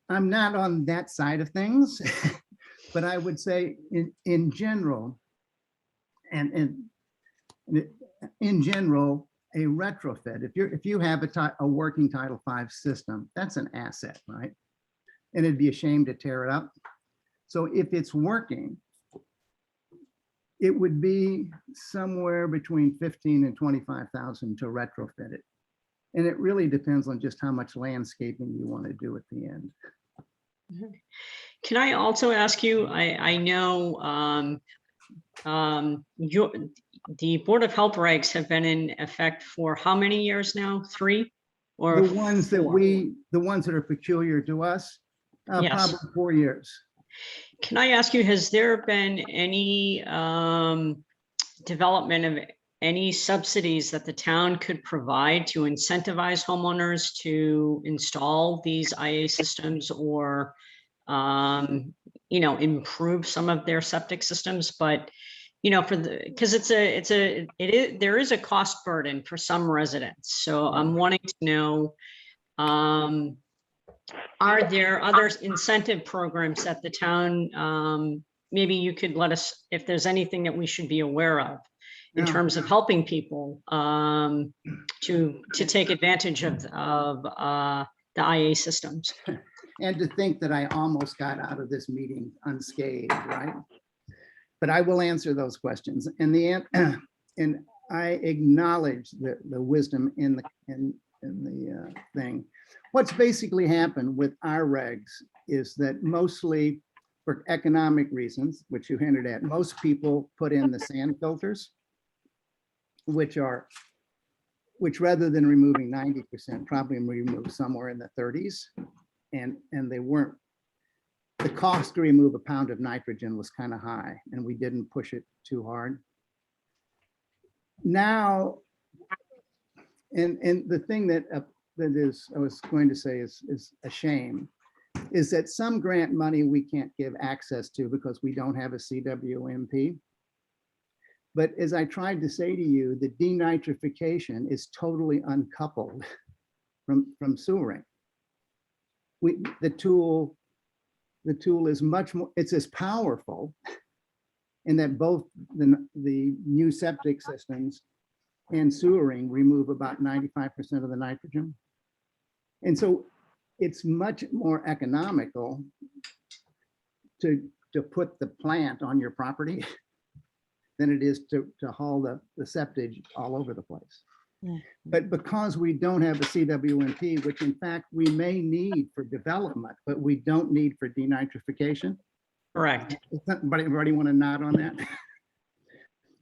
Speaker 1: I'm not on that side of things, but I would say in general, in general, a retrofit, if you have a working Title V system, that's an asset, right? And it'd be a shame to tear it up. So if it's working, it would be somewhere between 15 and 25,000 to retrofit it. And it really depends on just how much landscaping you want to do at the end.
Speaker 9: Can I also ask you, I know the Board of Health regs have been in effect for how many years now? 3 or
Speaker 1: the ones
Speaker 9: 4?
Speaker 1: The ones that are peculiar to us,
Speaker 9: Yes.
Speaker 1: probably 4 years.
Speaker 9: Can I ask you, has there been any development of any subsidies that the town could provide to incentivize homeowners to install these IA systems or, improve some of their septic systems? But, because there is a cost burden for some residents. So I'm wanting to know, are there other incentive programs that the town, maybe you could let us, if there's anything that we should be aware of in terms of helping people to take advantage of the IA systems?
Speaker 1: And to think that I almost got out of this meeting unscathed, right? But I will answer those questions. And I acknowledge the wisdom in the thing. What's basically happened with our regs is that mostly for economic reasons, which you hinted at, most people put in the sand filters, which rather than removing 90%, probably remove somewhere in the 30s. And they weren't, the cost to remove a pound of nitrogen was kind of high, and we didn't push it too hard. Now, and the thing that is, I was going to say is a shame, is that some grant money we can't give access to because we don't have a CWMP. But as I tried to say to you, the denitrification is totally uncoupled from sewering. The tool is much more, it's as powerful in that both the new septic systems and sewering remove about 95% of the nitrogen. And so it's much more economical to put the plant on your property than it is to haul the septage all over the place. But because we don't have a CWMP, which in fact we may need for development, but we don't need for denitrification.
Speaker 9: Correct.
Speaker 1: Everybody want to nod on that?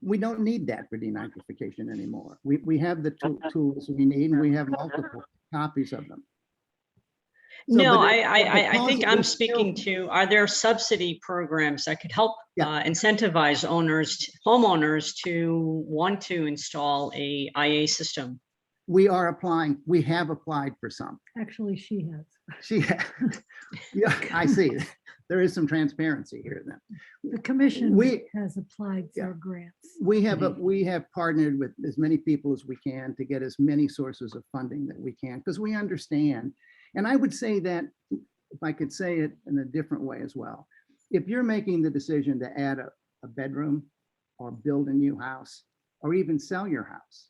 Speaker 1: We don't need that for denitrification anymore. We have the tools we need, and we have multiple copies of them. So,
Speaker 9: No,
Speaker 1: but
Speaker 9: I think I'm
Speaker 1: because
Speaker 9: speaking
Speaker 1: still-
Speaker 9: to, are there subsidy programs that could help
Speaker 1: Yeah.
Speaker 9: incentivize homeowners to want to install a IA system?
Speaker 1: we are applying, we have applied for some.
Speaker 4: Actually, she has.
Speaker 1: Yeah, I see. There is some transparency here then.
Speaker 4: The commission
Speaker 1: We-
Speaker 4: has applied
Speaker 1: Yeah.
Speaker 4: for grants.
Speaker 1: We have partnered with as many people as we can to get as many sources of funding that we can, because we understand. And I would say that, if I could say it in a different way as well, if you're making the decision to add a bedroom or build a new house, or even sell your house,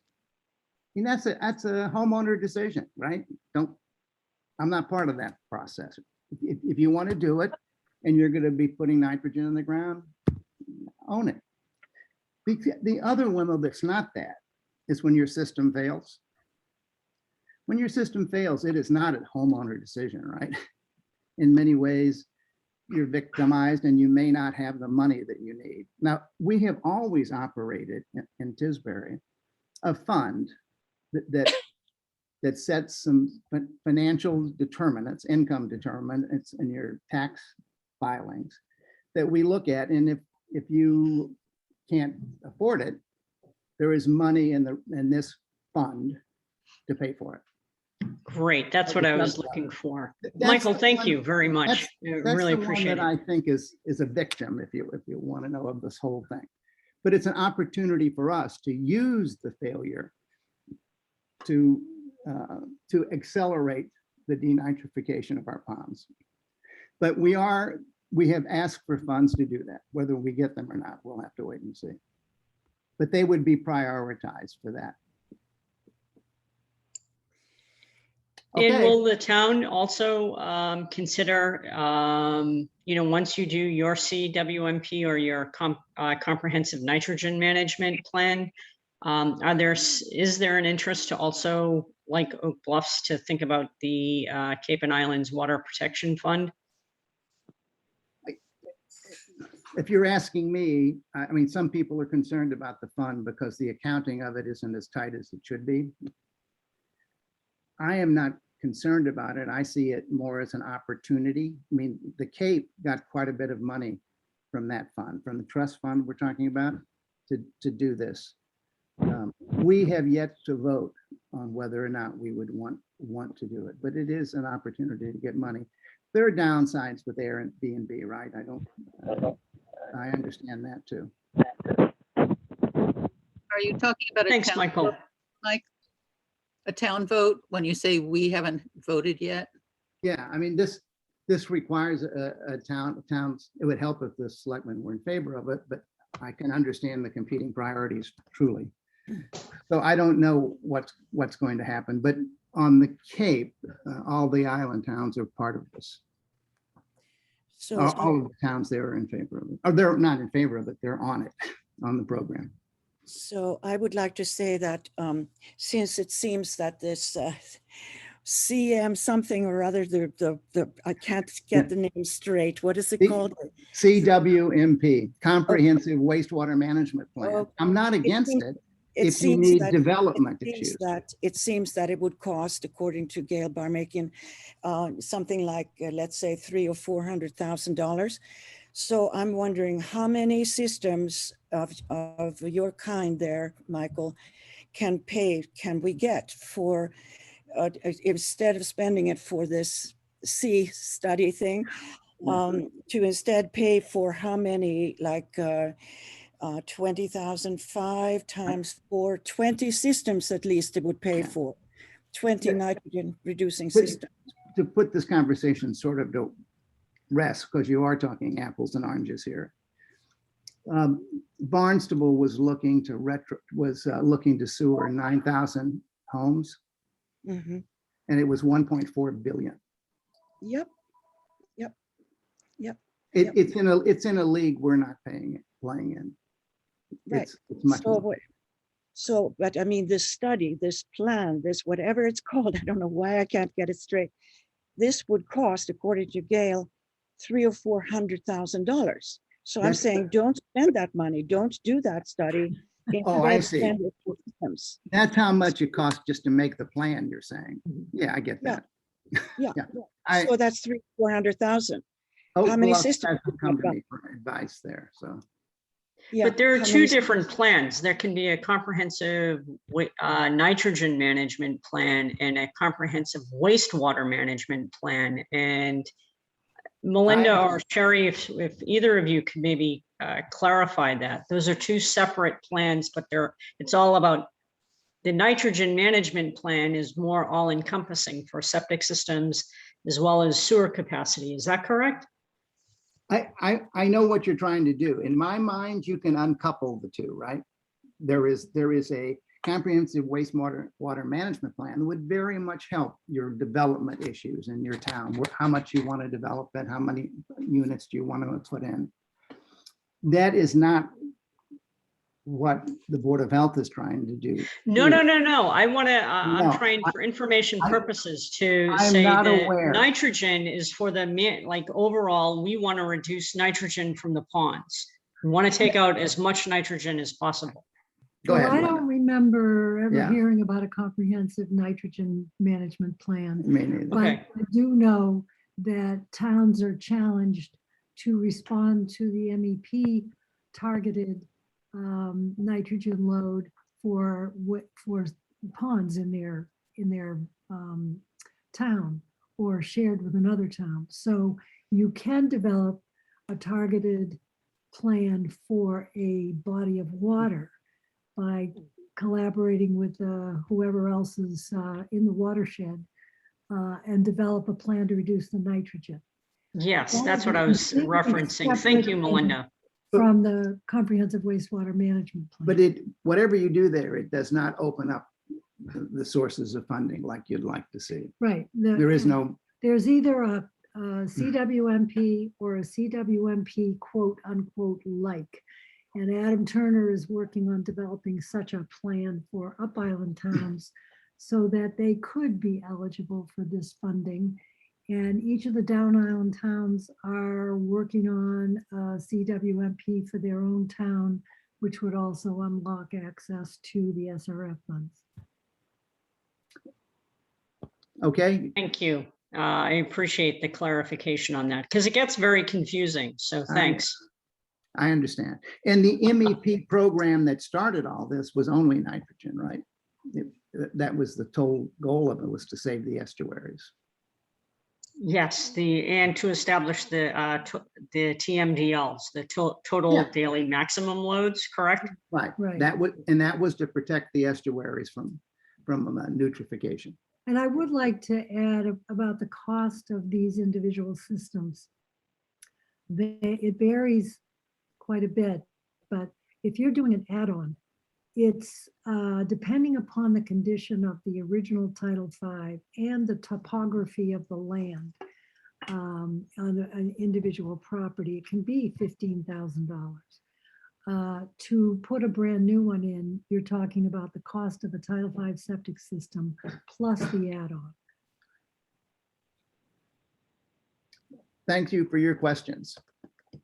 Speaker 1: I mean, that's a homeowner decision, right? I'm not part of that process. If you want to do it and you're going to be putting nitrogen in the ground, own it. The other one that's not that is when your system fails. When your system fails, it is not a homeowner decision, right? In many ways, you're victimized and you may not have the money that you need. Now, we have always operated in Tisbury a fund that sets some financial determinants, income determinants in your tax filings that we look at. And if you can't afford it, there is money in this fund to pay for it.
Speaker 9: Great, that's what I was looking for.
Speaker 1: That's
Speaker 9: Michael,
Speaker 1: the
Speaker 9: thank
Speaker 1: one-
Speaker 9: you very much. I
Speaker 1: That's
Speaker 9: really
Speaker 1: the one
Speaker 9: appreciate
Speaker 1: that
Speaker 9: it.
Speaker 1: I think is a victim, if you want to know of this whole thing. But it's an opportunity for us to use the failure to accelerate the denitrification of our ponds. But we have asked for funds to do that. Whether we get them or not, we'll have to wait and see. But they would be prioritized for that.
Speaker 9: And
Speaker 1: Okay.
Speaker 9: will the town also consider, once you do your CWMP or your comprehensive nitrogen management plan, is there an interest to also, like Oak Bluffs, to think about the Cape and Islands Water Protection Fund?
Speaker 1: If you're asking me, I mean, some people are concerned about the fund because the accounting of it isn't as tight as it should be. I am not concerned about it. I see it more as an opportunity. I mean, the Cape got quite a bit of money from that fund, from the trust fund we're talking about, to do this. We have yet to vote on whether or not we would want to do it, but it is an opportunity to get money. There are downsides with Airbnb, right? I understand that too.
Speaker 14: Are you talking about a
Speaker 9: Thanks,
Speaker 14: town
Speaker 9: Michael.
Speaker 14: vote, Mike? A town vote when you say we haven't voted yet?
Speaker 1: Yeah, I mean, this requires a towns, it would help if the selectmen were in favor of it, but I can understand the competing priorities truly. So I don't know what's going to happen, but on the Cape, all the island towns are part of this.
Speaker 12: So
Speaker 1: All of the towns there are in favor of it. Or they're not in favor of it, they're on it, on the program.
Speaker 12: So I would like to say that since it seems that this CM something or other, I can't get the name straight. What is it called?
Speaker 1: CWMP, Comprehensive Wastewater Management Plan.
Speaker 12: Oh,
Speaker 1: I'm not against
Speaker 12: seems-
Speaker 1: it
Speaker 12: It
Speaker 1: if you
Speaker 12: seems
Speaker 1: need
Speaker 12: that
Speaker 1: development
Speaker 12: it seems
Speaker 1: issues.
Speaker 12: that it would cost, according to Gail Barmakian, something like let's say $300,000 or $400,000. So I'm wondering how many systems of your kind there, Michael, can we get for instead of spending it for this study thing, to instead pay for how many, like 20,005 times 4, 20 systems at least it would pay for, 20 nitrogen reducing
Speaker 1: But
Speaker 12: systems.
Speaker 1: to put this conversation sort of to rest, because you are talking apples and oranges here. Barnstable was looking to sewer 9,000 homes,
Speaker 12: Mhm.
Speaker 1: and it was 1.4 billion.
Speaker 12: Yep.
Speaker 1: It's in a league we're not playing in.
Speaker 12: Right.
Speaker 1: It's much more.
Speaker 12: So, but I mean, this study, this plan, this whatever it's called, I don't know why I can't get it straight. This would cost, according to Gail, $300,000 or $400,000. So I'm saying, don't spend that money. Don't do that study.
Speaker 1: Oh, I
Speaker 12: Instead,
Speaker 1: see.
Speaker 12: spend it for systems.
Speaker 1: That's how much it costs just to make the plan, you're saying. Yeah, I get that.
Speaker 12: Yeah.
Speaker 1: I-
Speaker 12: So that's $300,000 or $400,000.
Speaker 1: Oh,
Speaker 12: How many
Speaker 1: well,
Speaker 12: systems?
Speaker 1: that's come to me for advice there, so.
Speaker 12: Yeah.
Speaker 9: But there are
Speaker 12: how
Speaker 9: two
Speaker 12: many
Speaker 9: different plans. There can be a comprehensive nitrogen management plan and a comprehensive wastewater management plan. And Melinda or Sherry, if either of you could maybe clarify that. Those are two separate plans, but it's all about, the nitrogen management plan is more all encompassing for septic systems as well as sewer capacity. Is that correct?
Speaker 1: I know what you're trying to do. In my mind, you can uncouple the two, right? There is a comprehensive wastewater management plan that would very much help your development issues in your town. How much you want to develop it, how many units do you want to put in? That is not what the Board of Health is trying to do.
Speaker 9: No. I want to, I'm
Speaker 1: No,
Speaker 9: trying for information purposes to
Speaker 1: I'm
Speaker 9: say
Speaker 1: not
Speaker 9: that
Speaker 1: aware.
Speaker 9: nitrogen is for the, like overall, we want to reduce nitrogen from the ponds. We want to take out as much nitrogen as possible.
Speaker 1: Go
Speaker 4: Well,
Speaker 1: ahead,
Speaker 4: I
Speaker 1: Linda.
Speaker 4: don't remember ever
Speaker 1: Yeah.
Speaker 4: hearing about a comprehensive nitrogen management plan.
Speaker 1: Me neither.
Speaker 4: But
Speaker 9: Okay.
Speaker 4: I do know that towns are challenged to respond to the MEP targeted nitrogen load for ponds in their town or shared with another town. So you can develop a targeted plan for a body of water by collaborating with whoever else is in the watershed and develop a plan to reduce the nitrogen.
Speaker 9: Yes,
Speaker 4: That
Speaker 9: that's
Speaker 4: is
Speaker 9: what I was
Speaker 4: completely
Speaker 9: referencing. Thank you,
Speaker 4: separate
Speaker 9: Melinda.
Speaker 4: from the comprehensive wastewater management plan.
Speaker 1: But whatever you do there, it does not open up the sources of funding like you'd like to see.
Speaker 4: Right.
Speaker 1: There is no,
Speaker 4: There's either a CWMP or a CWMP quote unquote like. And Adam Turner is working on developing such a plan for Up Island towns so that they could be eligible for this funding. And each of the Down Island towns are working on CWMP for their own town, which would also unlock access to the SRF funds.
Speaker 1: okay,
Speaker 9: Thank you. I appreciate the clarification on that because it gets very confusing. So thanks.
Speaker 1: I understand. And the MEP program that started all this was only nitrogen, right? That was the total goal of it, was to save the estuaries.
Speaker 9: Yes, and to establish the TMDLs, the total
Speaker 4: Yeah.
Speaker 9: daily maximum loads, correct?
Speaker 1: Right.
Speaker 4: Right.
Speaker 1: That was to protect the estuaries from eutrophication.
Speaker 4: And I would like to add about the cost of these individual systems. It varies quite a bit, but if you're doing an add-on, it's depending upon the condition of the original Title V and the topography of the land on an individual property, it can be $15,000. To put a brand new one in, you're talking about the cost of a Title V septic system plus the add-on.
Speaker 1: Thank you for your questions.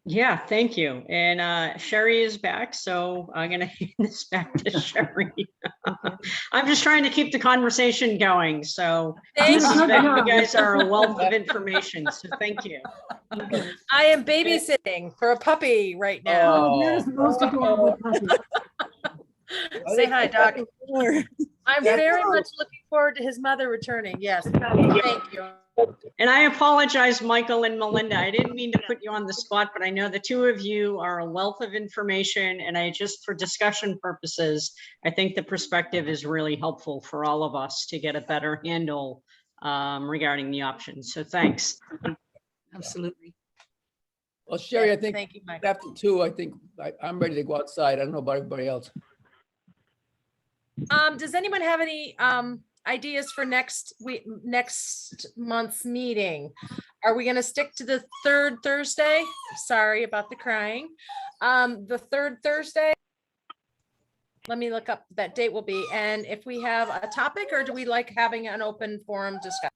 Speaker 9: Yeah, thank you. And Sherry is back, so I'm gonna hand this back to Sherry. I'm just trying to keep the conversation going, so
Speaker 2: Thank
Speaker 9: this is,
Speaker 2: you.
Speaker 9: you guys are a wealth of information, so thank you.
Speaker 2: I am babysitting for a puppy right now.
Speaker 4: Oh, that is the most adorable puppy.
Speaker 2: Say hi, Doc.
Speaker 12: Or-
Speaker 2: I'm very much looking forward to his mother returning. Yes, thank you.
Speaker 9: And I apologize, Michael and Melinda. I didn't mean to put you on the spot, but I know the two of you are a wealth of information, and I just, for discussion purposes, I think the perspective is really helpful for all of us to get a better handle regarding the options. So thanks.
Speaker 14: Absolutely.
Speaker 15: Well, Sherry, I think
Speaker 2: Thank you, Michael.
Speaker 15: after 2, I think I'm ready to go outside. I don't know about everybody else.
Speaker 2: Does anyone have any ideas for next month's meeting? Are we going to stick to the third Thursday? Sorry about the crying. The third Thursday. Let me look up that date will be. And if we have a topic, or do we like having an open forum discussion?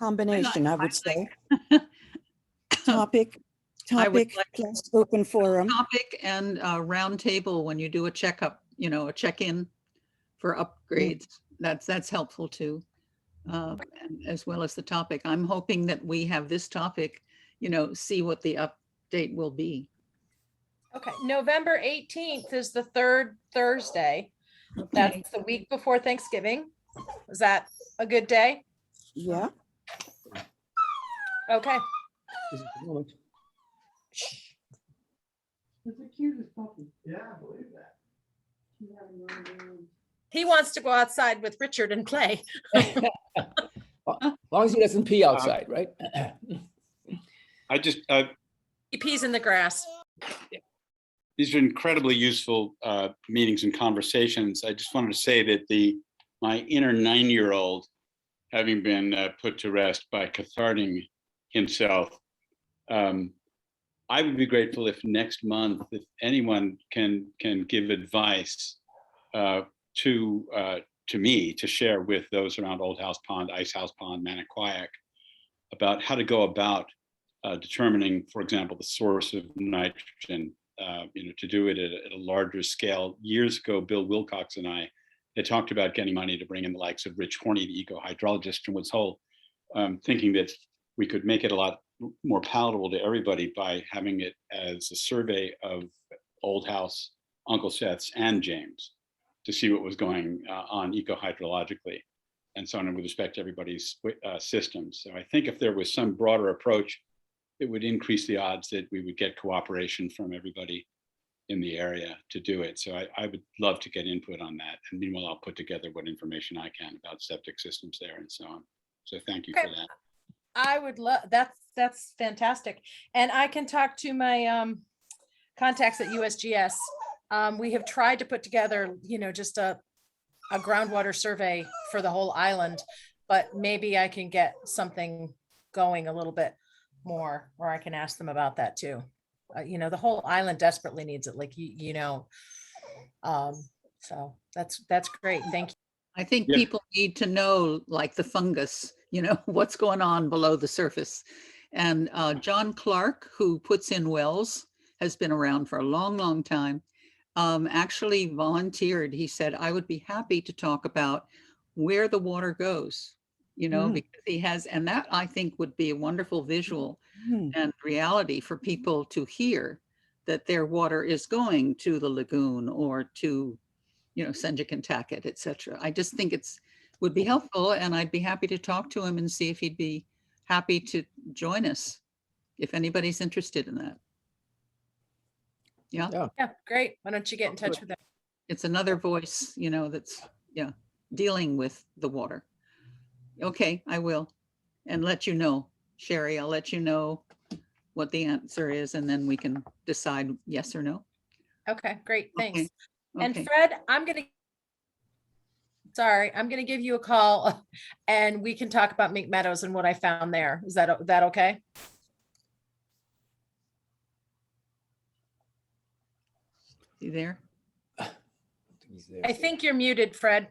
Speaker 12: Combination, I would say. Topic
Speaker 14: I would like
Speaker 12: plus open forum.
Speaker 14: topic and a round table when you do a checkup, a check-in for upgrades. That's helpful too, and as well as the topic. I'm hoping that we have this topic, see what the update will be.
Speaker 2: Okay, November 18th is the third Thursday. That's the week before Thanksgiving. Is that a good day?
Speaker 12: Yeah.
Speaker 2: Okay.
Speaker 1: It's the cutest puppy. Yeah, I believe that.
Speaker 2: He wants to go outside with Richard and play.
Speaker 15: As long as he doesn't pee outside, right?
Speaker 8: I just,
Speaker 2: He pees in the grass.
Speaker 8: these are incredibly useful meetings and conversations. I just wanted to say that my inner 9-year-old, having been put to rest by catharting himself, I would be grateful if next month, if anyone can give advice to me to share with those around Old House Pond, Ice House Pond, Manaquayak, about how to go about determining, for example, the source of nitrogen, to do it at a larger scale. Years ago, Bill Wilcox and I had talked about getting money to bring in the likes of Rich Horney, the eco-hydrologist from Woods Hole, thinking that we could make it a lot more palatable to everybody by having it as a survey of Old House, Uncle Seth's, and James to see what was going on eco-hydrologically and so on, and with respect to everybody's systems. So I think if there was some broader approach, it would increase the odds that we would get cooperation from everybody in the area to do it. So I would love to get input on that. And meanwhile, I'll put together what information I can about septic systems there and so on. So thank you for that.
Speaker 2: I would love, that's fantastic. And I can talk to my contacts at USGS. We have tried to put together, just a groundwater survey for the whole island, but maybe I can get something going a little bit more, or I can ask them about that too. The whole island desperately needs it, so that's great. Thank you.
Speaker 14: I think people need to know, like the fungus, what's going on below the surface. And John Clark, who puts in wells, has been around for a long, long time, actually volunteered. He said, I would be happy to talk about where the water goes, because he has, and that I think would be a wonderful visual and reality for people to hear that their water is going to the lagoon or to, Senjakantaket, et cetera. I just think would be helpful, and I'd be happy to talk to him and see if he'd be happy to join us, if anybody's interested in that. Yeah,
Speaker 2: Great. Why don't you get in touch with them?
Speaker 14: it's another voice, that's, dealing with the water. Okay, I will, and let you know, Sherry, I'll let you know what the answer is, and then we can decide yes or no.
Speaker 2: Okay, great. Thanks.
Speaker 14: Okay.
Speaker 2: And
Speaker 14: Okay.
Speaker 2: Fred, I'm going to Sorry, I'm gonna give you a call and we can talk about Mink Meadows and what I found there. Is that okay?
Speaker 14: You there?
Speaker 15: He's there.
Speaker 2: I think you're muted, Fred.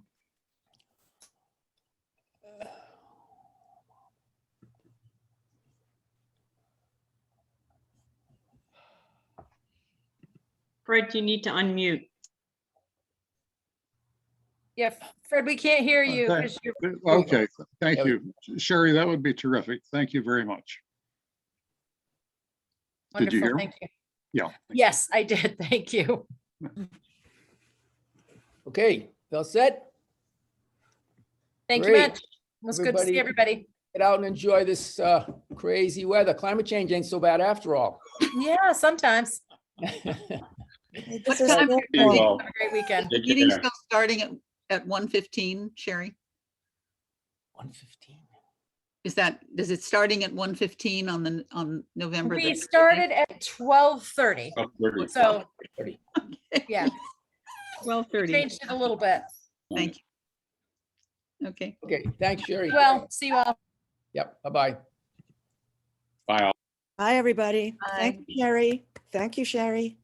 Speaker 9: Fred, you need to unmute.
Speaker 2: Yeah, Fred, we can't hear you.
Speaker 16: Okay.
Speaker 2: 'cause you're-
Speaker 16: Okay, thank
Speaker 15: There we
Speaker 16: you. Sherry, that would be terrific. Thank you very much. Did you
Speaker 2: Wonderful,
Speaker 16: hear me?
Speaker 2: thank you.
Speaker 16: Yeah.
Speaker 2: Yes, I did. Thank you.
Speaker 15: Okay, all set?
Speaker 2: Thank you
Speaker 15: Great.
Speaker 2: much. It was good to see everybody.
Speaker 15: Get out and enjoy this crazy weather. Climate change ain't so bad after all.
Speaker 2: Yeah, sometimes.
Speaker 14: What time?
Speaker 8: You all.
Speaker 2: Have a great weekend.
Speaker 14: The
Speaker 8: Take
Speaker 14: meeting's
Speaker 8: care.
Speaker 14: still starting at 1:15, Sherry?
Speaker 15: 1:15.
Speaker 14: Is it starting at 1:15 on November?
Speaker 2: We
Speaker 14: the
Speaker 2: started at 12:30.
Speaker 8: Oh, very
Speaker 2: So,
Speaker 15: 30.
Speaker 2: yeah,
Speaker 14: 12:30?
Speaker 2: changed it a little bit.
Speaker 14: Thank you. Okay.
Speaker 15: Okay, thanks, Sherry.
Speaker 2: Well, see you all.
Speaker 15: Yep, bye-bye.
Speaker 8: Bye all.
Speaker 12: Bye, everybody.
Speaker 2: Bye.
Speaker 12: Thank you, Sherry. Thank you, Sherry.